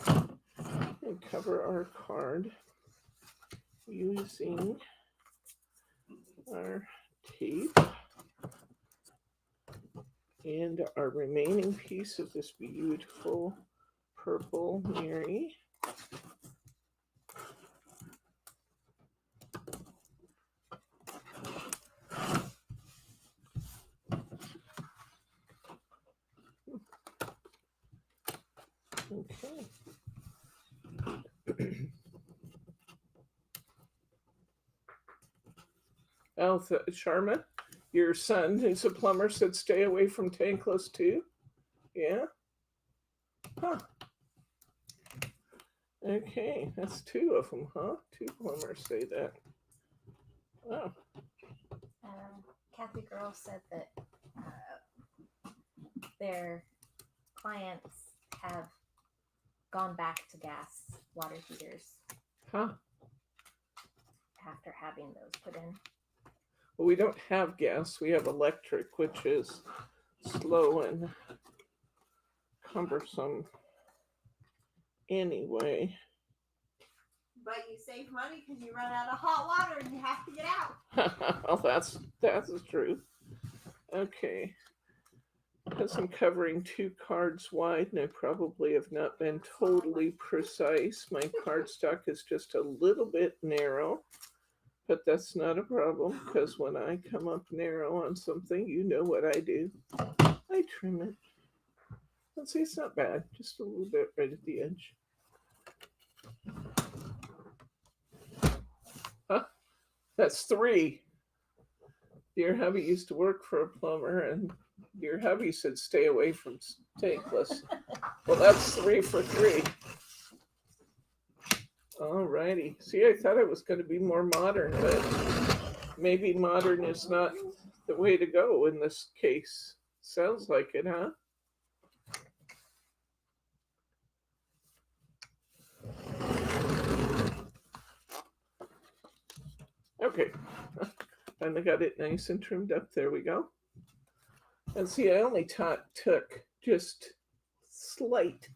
And cover our card using our tape and our remaining piece of this beautiful purple mirri. Okay. Sharma, your son who's a plumber said stay away from tankless too. Yeah? Huh. Okay, that's two of them, huh? Two plumbers say that. Oh. Kathy Girl said that their clients have gone back to gas water heaters Huh. after having those put in. Well, we don't have gas. We have electric, which is slow and cumbersome anyway. But you save money because you run out of hot water and you have to get out. Well, that's true. Okay. Because I'm covering 2 cards wide and I probably have not been totally precise. My cardstock is just a little bit narrow, but that's not a problem because when I come up narrow on something, you know what I do. I trim it. Let's see, it's not bad. Just a little bit right at the edge. Huh? That's 3. Dear hubby used to work for a plumber, and dear hubby said stay away from tankless. Well, that's 3 for 3. Alrighty. See, I thought it was going to be more modern, but maybe modern is not the way to go in this case. Sounds like it, huh? Okay. Finally got it nice and trimmed up. There we go. And see, I only took just slight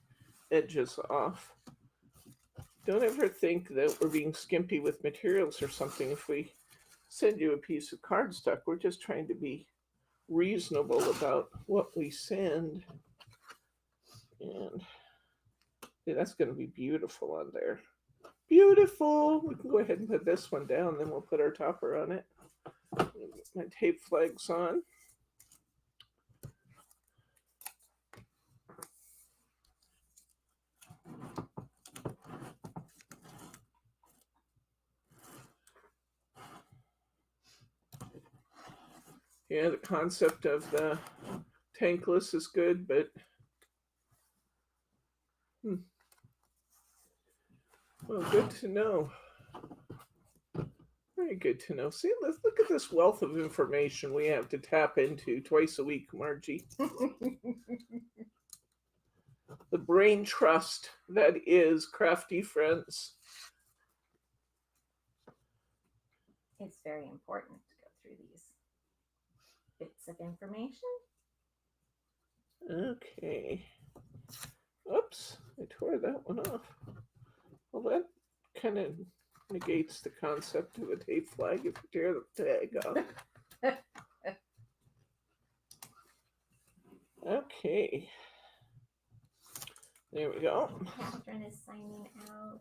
edges off. Don't ever think that we're being skimpy with materials or something. If we send you a piece of cardstock, we're just trying to be reasonable about what we send. And yeah, that's going to be beautiful on there. Beautiful. We can go ahead and put this one down, then we'll put our topper on it. Get my tape flags on. Yeah, the concept of the tankless is good, but well, good to know. Very good to know. See, let's look at this wealth of information we have to tap into twice a week, Margie. The brain trust that is Crafty Friends. It's very important to go through these bits of information. Okay. Oops, I tore that one off. Well, that kind of negates the concept of a tape flag if you tear the tag off. Okay. There we go. Catherine is signing out.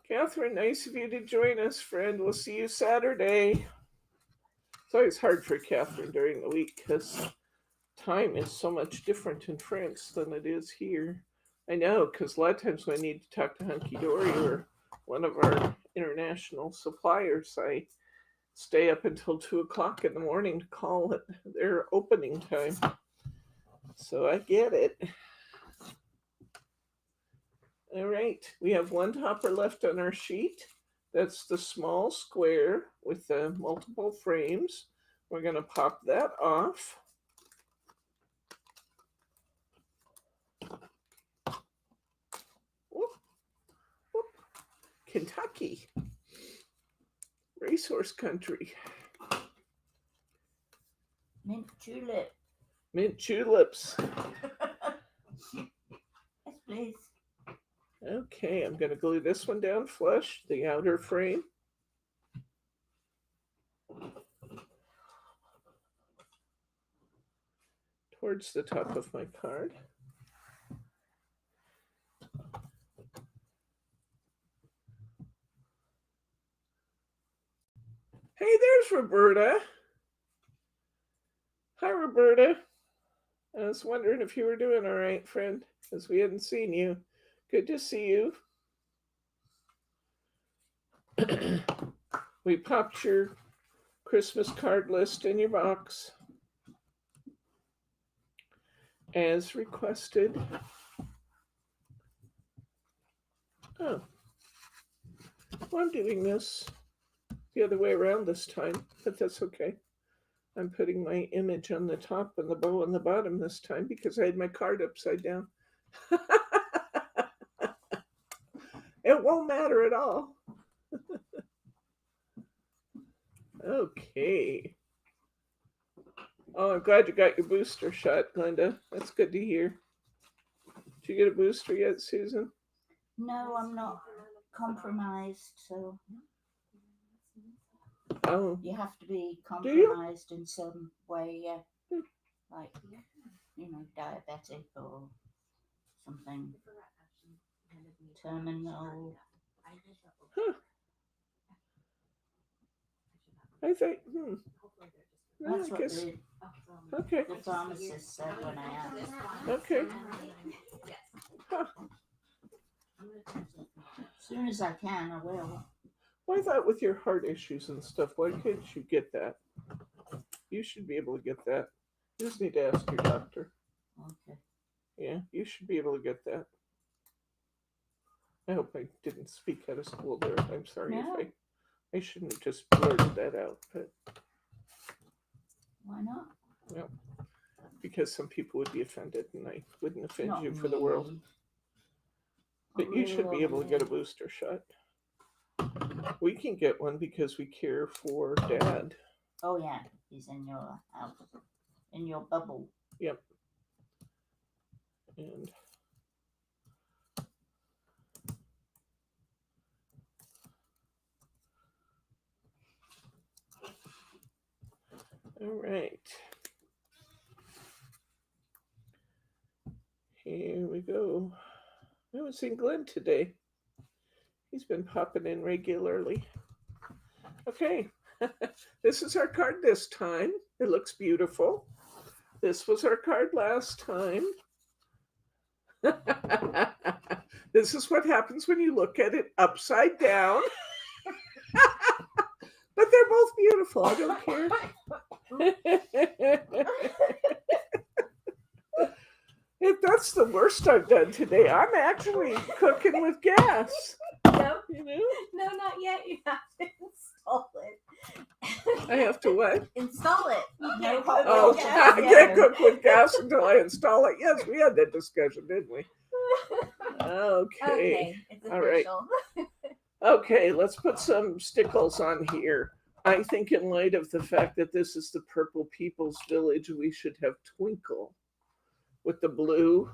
Catherine, nice of you to join us, friend. We'll see you Saturday. It's always hard for Catherine during the week because time is so much different in France than it is here. I know, because a lot of times when I need to talk to Hunkydory or one of our international suppliers, I stay up until 2 o'clock in the morning to call it their opening time. So I get it. All right, we have one topper left on our sheet. That's the small square with the multiple frames. We're going to pop that off. Whoop, whoop. Kentucky, racehorse country. Mint julep. Mint tulips. Yes, please. Okay, I'm going to glue this one down flush, the outer frame. Towards the top of my card. Hey, there's Roberta. Hi, Roberta. I was wondering if you were doing all right, friend, because we hadn't seen you. Good to see you. We popped your Christmas card list in your box. as requested. Oh, well, I'm doing this the other way around this time, but that's okay. I'm putting my image on the top and the bow on the bottom this time because I had my card upside down. It won't matter at all. Okay. Oh, I'm glad you got your booster shot, Glenda. That's good to hear. Did you get a booster yet, Susan? No, I'm not compromised, so Oh, you have to be Do you? compromised in some way, yeah. Like, diabetic or something terminal. huh. I think, well, That's I what guess, the okay. pharmacist said when I asked. Okay. Huh. As soon as I can, I will. Well, I thought with your heart issues and stuff, why couldn't you get that? You should be able to get that. You just need to ask your doctor. Okay. Yeah, you should be able to get that. I hope I didn't speak out of school there. I'm sorry No. if I shouldn't have just blurted that out, but Why not? because some people would be offended and I wouldn't offend Not you for the world. me. But Not you really should be able to get a me. booster shot. We can get one because we care for Dad. Oh yeah, he's in your house, in your bubble. Yep. And all right. Here we go. I haven't seen Glenn today. He's been popping in regularly. Okay. This is our card this time. It looks beautiful. This was our card last time. This is what happens when you look at it upside down. But they're both beautiful. I don't care. If that's the worst I've done today, I'm actually cooking with gas. No, You know? no, not yet. You have to install it. I have to what? Install it. No Okay. hot Oh, water. I can't cook with gas until I install it. Yes, we had that discussion, didn't we? Okay. It's All right. official. Okay, let's put some stickles on here. I think in light of the fact that this is the Purple People's Village, we should have Twinkle with the blue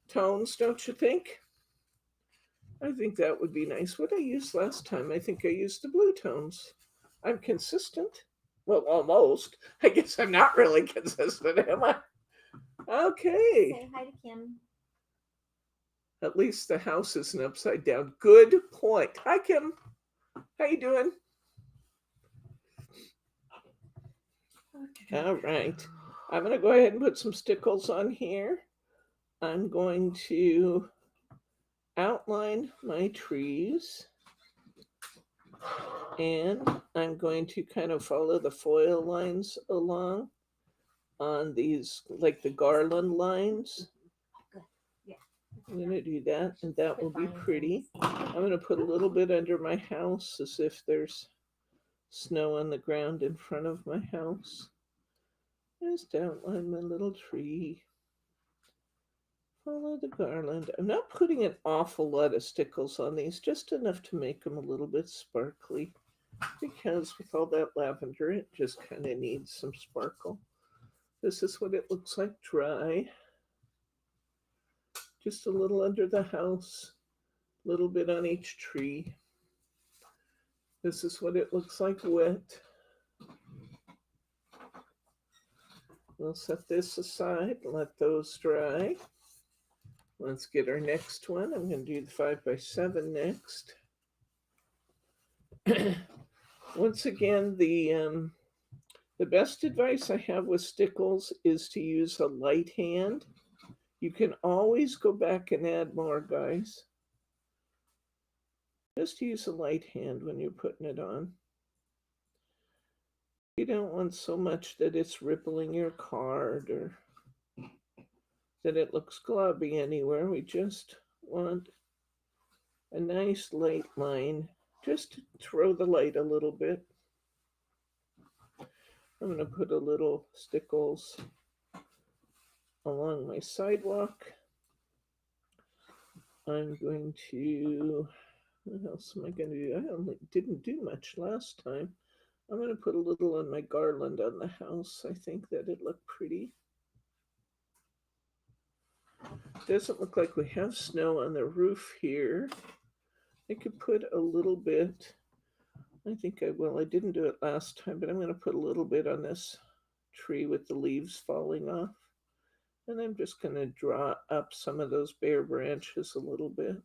tones, don't you think? I think that would be nice. What I used last time, I think I used the blue tones. I'm consistent. Well, almost. I guess I'm not really consistent, am I? Okay. Say hi to Kim. At least the house isn't upside down. Good point. Hi, Kim. How you doing? All right. I'm going to go ahead and put some stickles on here. I'm going to outline my trees. And I'm going to kind of follow the foil lines along on these, like the garland lines. I'm going to do that, and that will be pretty. I'm going to put a little bit under my house as if there's snow on the ground in front of my house. Just outline my little tree. Follow the garland. I'm not putting an awful lot of stickles on these, just enough to make them a little bit sparkly, because with all that lavender, it just kind of needs some sparkle. This is what it looks like dry. Just a little under the house, a little bit on each tree. This is what it looks like wet. We'll set this aside and let those dry. Let's get our next one. I'm going to do the 5x7 next. Once again, the best advice I have with stickles is to use a light hand. You can always go back and add more, guys. Just use a light hand when you're putting it on. You don't want so much that it's rippling your card or that it looks globby anywhere. We just want a nice light line, just to throw the light a little bit. I'm going to put a little stickles along my sidewalk. I'm going to, what else am I going to do? I didn't do much last time. I'm going to put a little on my garland on the house. I think that it looked pretty. Doesn't look like we have snow on the roof here. I could put a little bit, I think I will. I didn't do it last time, but I'm going to put a little bit on this tree with the leaves falling off. And I'm just going to draw up some of those bare branches a little bit.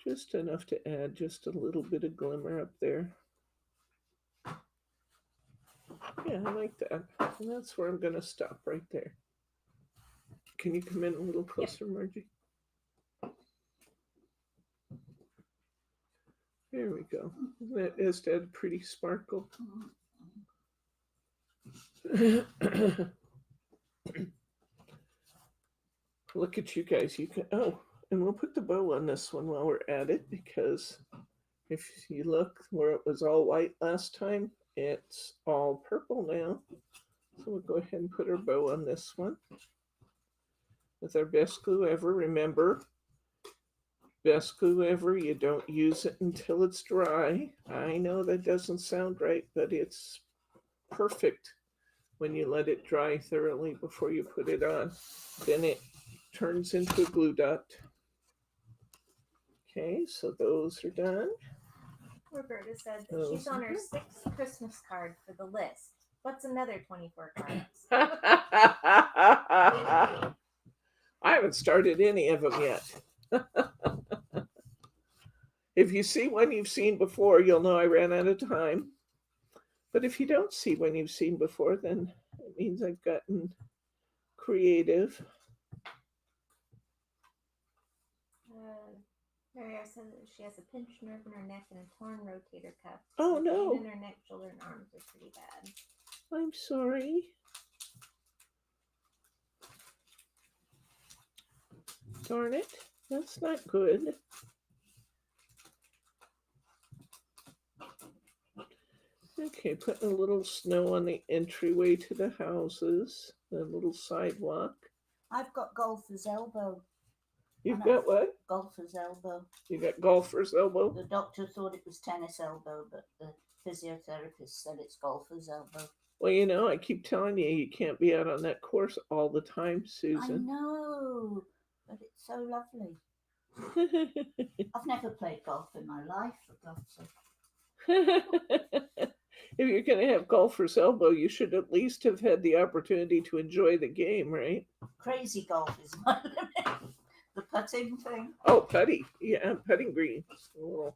Just enough to add just a little bit of glimmer up there. Yeah, I like that. And that's where I'm going to stop right there. Can you come in a little closer, Margie? There we go. That is to add a pretty sparkle. Look at you guys. You can, oh, and we'll put the bow on this one while we're at it, because if you look where it was all white last time, it's all purple now. So we'll go ahead and put our bow on this one with our best glue ever. Remember, best glue ever, you don't use it until it's dry. I know that doesn't sound right, but it's perfect when you let it dry thoroughly before you put it on. Then it turns into a glue dot. Okay, so those are done. Roberta said that she's on her 6th Christmas card for the list. What's another 24 cards? I haven't started any of them yet. If you see one you've seen before, you'll know I ran out of time. But if you don't see one you've seen before, then it means I've gotten creative. Maria said that she has a pinched nerve in her neck and a torn rotator cuff. Oh, The no. pain in her neck, shoulder, and arms are pretty bad. I'm sorry. Darn it. That's not good. Okay, putting a little snow on the entryway to the houses, a little sidewalk. I've got golfer's elbow. You've got what? Golfer's elbow. You got golfer's elbow? The doctor thought it was tennis elbow, but the physiotherapist said it's golfer's elbow. Well, you know, I keep telling you, you can't be out on that course all the time, I Susan. know, but it's so lovely. I've never played golf in my life, for God's sake. If you're going to have golfer's elbow, you should at least have had the opportunity to enjoy the game, right? Crazy golf is my limit. The putting thing. Oh, putty. Yeah, putting greens. Oh.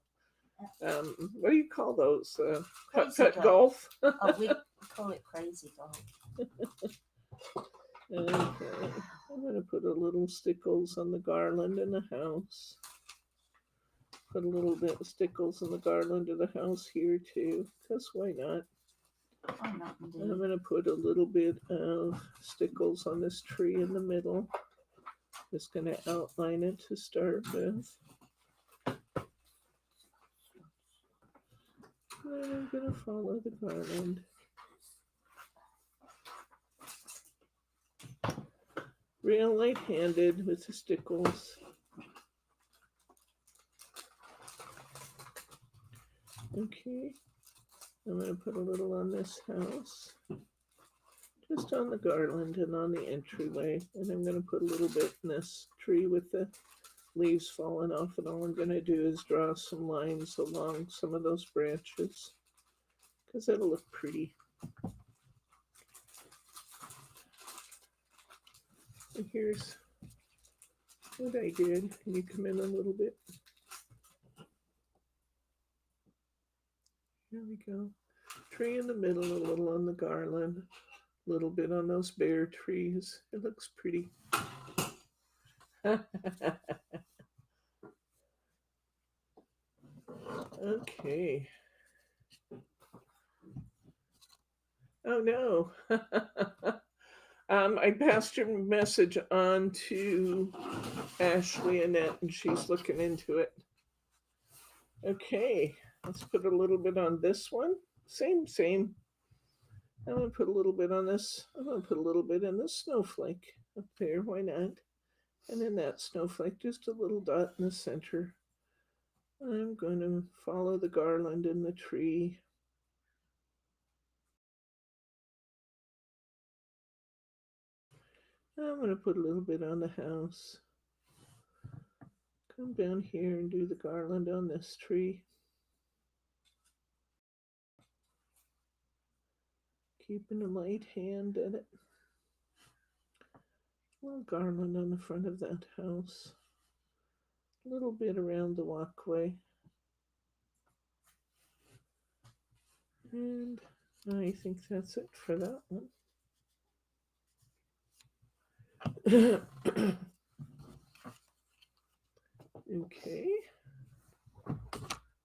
What do you call those? Putt golf? Oh, we call it crazy golf. Okay. I'm going to put a little stickles on the garland in the house. Put a little bit of stickles in the garland of the house here too, because why not? Why not indeed? I'm going to put a little bit of stickles on this tree in the middle. Just going to outline it to start with. And I'm going to follow the garland. Real light-handed with the stickles. Okay, I'm going to put a little on this house, just on the garland and on the entryway, and I'm going to put a little bit in this tree with the leaves falling off, and all I'm going to do is draw some lines along some of those branches, because that'll look pretty. And here's what I did. Can you come in a little bit? There we go. Tree in the middle, a little on the garland, a little bit on those bare trees. It looks pretty. Okay. Oh no. I passed your message on to Ashley Annette, and she's looking into it. Okay, let's put a little bit on this one. Same. I'm going to put a little bit on this. I'm going to put a little bit in this snowflake up there. Why not? And in that snowflake, just a little dot in the center. I'm going to follow the garland in the tree. I'm going to put a little bit on the house. Come down here and do the garland on this tree. Keeping a light hand at it. A little garland on the front of that house. A little bit around the walkway. And I think that's it for that one. Okay.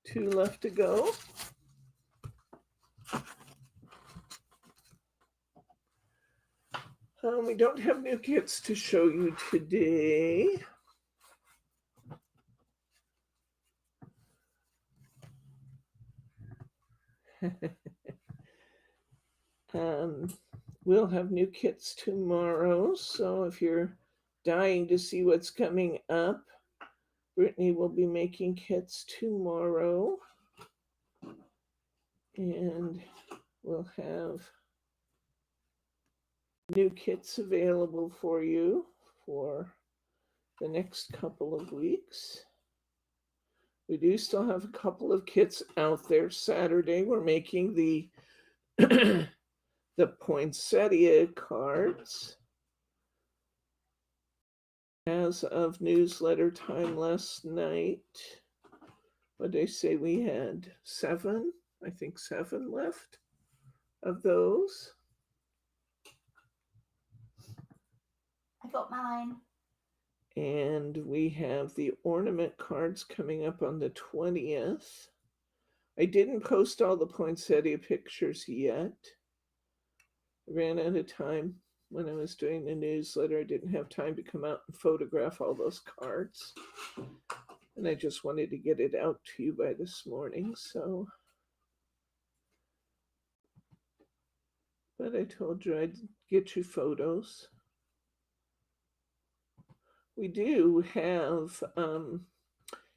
2 left to go. We don't have new kits to show you today. We'll have new kits tomorrow, so if you're dying to see what's coming up, Brittany will be making kits tomorrow, and we'll have new kits available for you for the next couple of weeks. We do still have a couple of kits out there. Saturday, we're making the the poinsettia cards. As of newsletter time last night, what did I say? We had 7, I think 7 left of those. I got mine. And we have the ornament cards coming up on the 20th. I didn't post all the poinsettia pictures yet. I ran out of time when I was doing the newsletter. I didn't have time to come out and photograph all those cards. And I just wanted to get it out to you by this morning, so. But I told you I'd get you photos. We do have,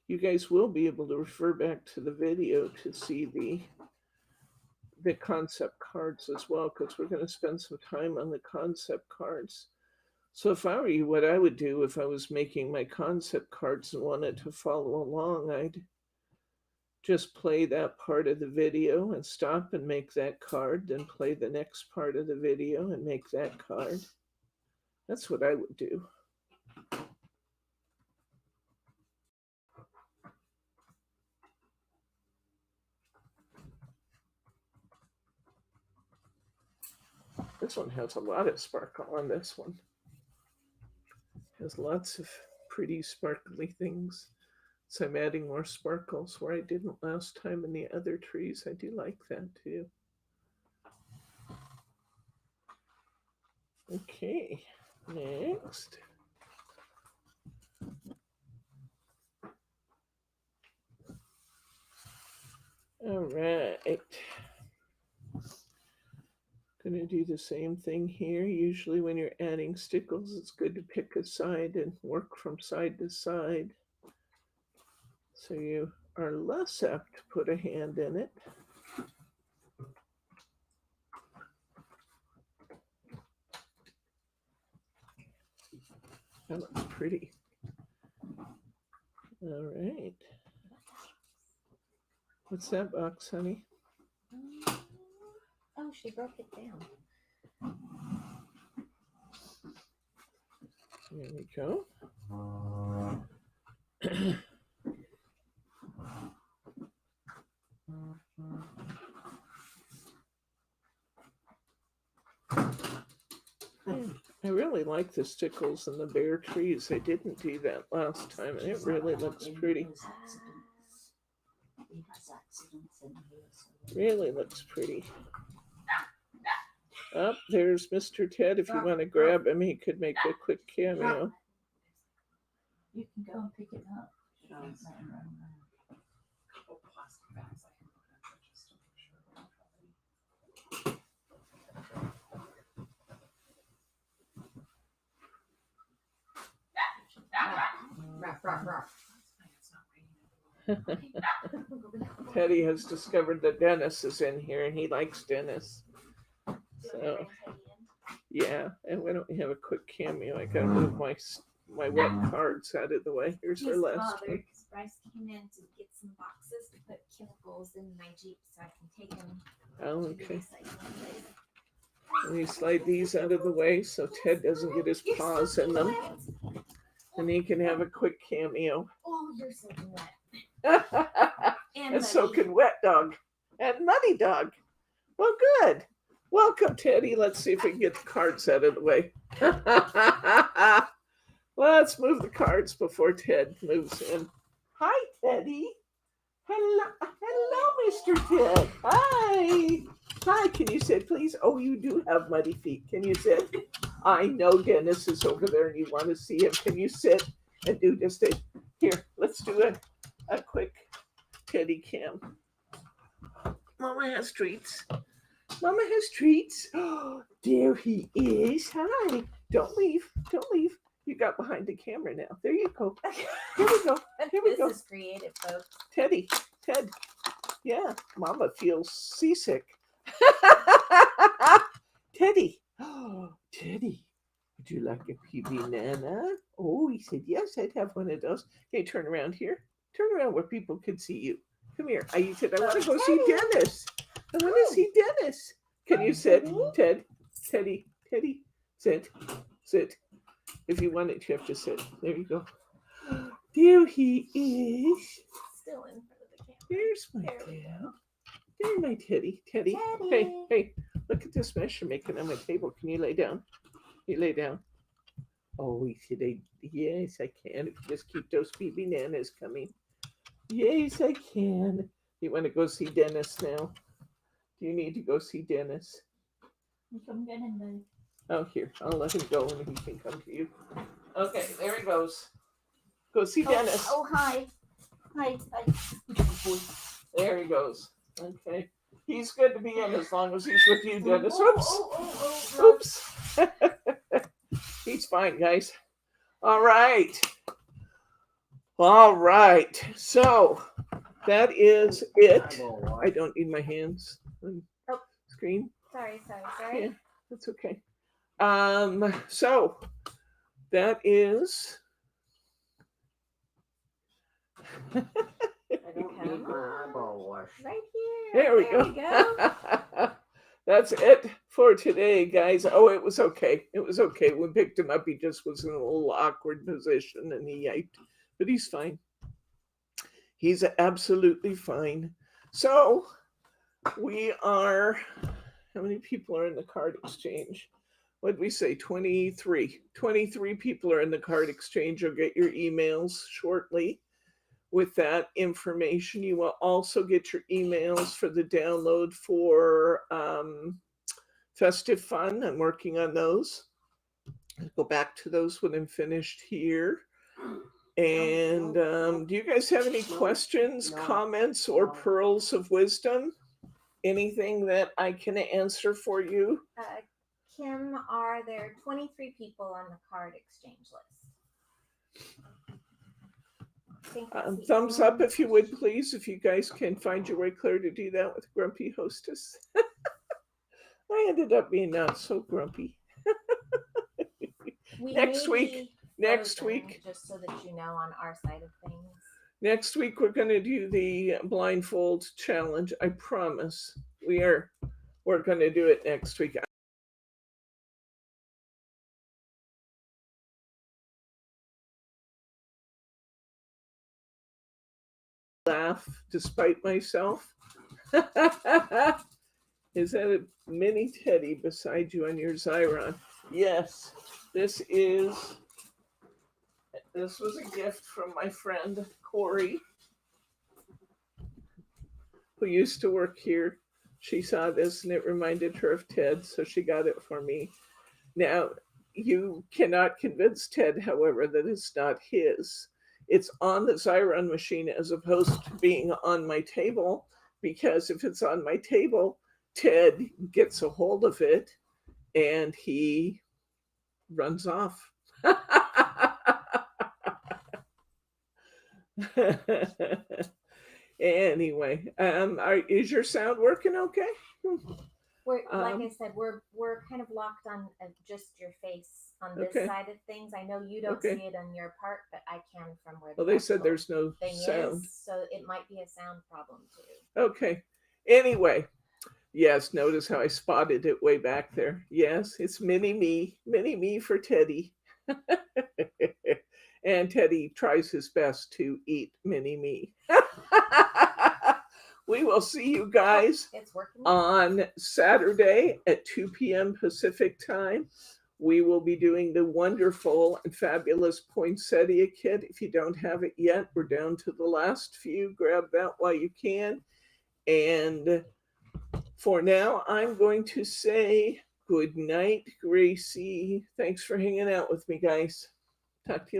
you guys will be able to refer back to the video to see the concept cards as well, because we're going to spend some time on the concept cards. So if I were you, what I would do if I was making my concept cards and wanted to follow along, I'd just play that part of the video and stop and make that card, then play the next part of the video and make that card. That's what I would do. This one has a lot of sparkle on this one. Has lots of pretty sparkly things. So I'm adding more sparkles where I didn't last time in the other trees. I do like that too. Okay, next. All right. Going to do the same thing here. Usually when you're adding stickles, it's good to pick a side and work from side to side, so you are less apt to put a hand in it. That looks pretty. All right. What's that box, honey? Oh, she broke it down. There we go. I really like the stickles and the bare trees. I didn't do that last time, and it really looks pretty. Really looks pretty. Up there's Mr. Ted. If you want to grab him, he could make a quick cameo. You can go and pick it up. Nice. Teddy has discovered that Dennis is in here, and he likes Dennis. So, yeah. And why don't we have a quick cameo? I gotta move my wet cards out of the way. Here's our He's last bothered one. because Bryce came in to get some boxes to put chemicals in my Jeep so I can take them Oh, to the okay. recycling place. And we slide these out of the way so Ted doesn't get his You're paws so in them, wet. and he can have a quick cameo. Oh, you're soaking wet. And muddy. soaking wet dog and muddy dog. Well, good. Welcome, Teddy. Let's see if we can get the cards out of the way. Let's move the cards before Ted moves in. Hi, Teddy. Hello, Mr. Ted. Hi. Hi, can you sit, please? Oh, you do have muddy feet. Can you sit? I know Dennis is over there and you want to see him. Can you sit and do just a... Here, let's do a quick Teddy cam. Mama has treats. Mama has treats. Oh, there he is. Hi. Don't leave. Don't leave. You got behind the camera now. There you go. Here we go. Here we This go. is creative, folks. Teddy. Ted. Yeah. Mama feels seasick. Teddy. Oh, Teddy. Would you like a PB Nana? Oh, he said, yes, I'd have one of those. Okay, turn around here. Turn around where people can see you. Come here. I said, I want to go see Dennis. I want to see Dennis. Can you sit, Ted? Teddy. Teddy. Sit. Sit. If you want it, you have to sit. There you go. There he is. Still in front of the camera. There's my There we Ted. There's my Teddy. Teddy. Teddy. Hey. Look at this mess you're making on my table. Can you lay down? You lay down. Oh, he said, yes, I can. If you just keep those PB Nanas coming. Yes, I can. You want to go see Dennis now? Do you need to go see Dennis? You come get him, babe. Oh, here. I'll let him go and he can come to you. Okay, there he goes. Go see Dennis. Oh, hi. Hi. Good boy. There he goes. Okay. He's good to be in as long as he's with you, Dennis. Oops. Oops. He's fine, guys. All right. All right. So that is it. I don't need my hands on screen. Sorry. Yeah, that's okay. So that is I don't need my eyeball wash. Right here. there we go. That's it for today, guys. Oh, it was okay. It was okay. We picked him up. He just was in a little awkward position and he yiped, but he's fine. He's absolutely fine. So we are, how many people are in the card exchange? What did we say? 23. 23 people are in the card exchange. You'll get your emails shortly with that information. You will also get your emails for the download for Festive Fun. I'm working on those. I'll go back to those when I'm finished here. And do you guys have any questions, comments, or pearls of wisdom? Anything that I can answer for you? Kim, are there 23 people on the card exchange list? I think that's the Thumbs only up if you would, question. please, if you guys can find your way clear to do that with Grumpy Hostess. I ended up being not so grumpy. We Next may week. be Next frozen, week. just so that you know, on our side of things. Next week, we're going to do the Blindfold challenge. I promise. We're going to do it next week. Laugh despite myself. Is that a mini Teddy beside you on your Xyron? Yes, this was a gift from my friend Corey, who used to work here She saw this and it reminded her of Ted, so she got it for me. Now, you cannot convince Ted, however, that it's not his. It's on the Xyron machine as opposed to being on my table, because if it's on my table, Ted gets a hold of it and he runs off. Anyway, is your sound working okay? We're like I said, we're kind of locked on just your face on this Okay. side of things. I know you don't Okay. see it on your part, but I can from where. Well, the they said actual there's no thing sound. is, so it might be a sound problem too. Okay. Anyway, yes, notice how I spotted it way back there. Yes, it's mini me for Teddy. And Teddy tries his best to eat mini me. We will see you guys It's working. on Saturday at 2 p.m. Pacific time. We will be doing the wonderful and fabulous Poinsettia Kit. If you don't have it yet, we're down to the last few. Grab that while you can. And for now, I'm going to say good night, Gracie. Thanks for hanging out with me, guys. Talk to you later.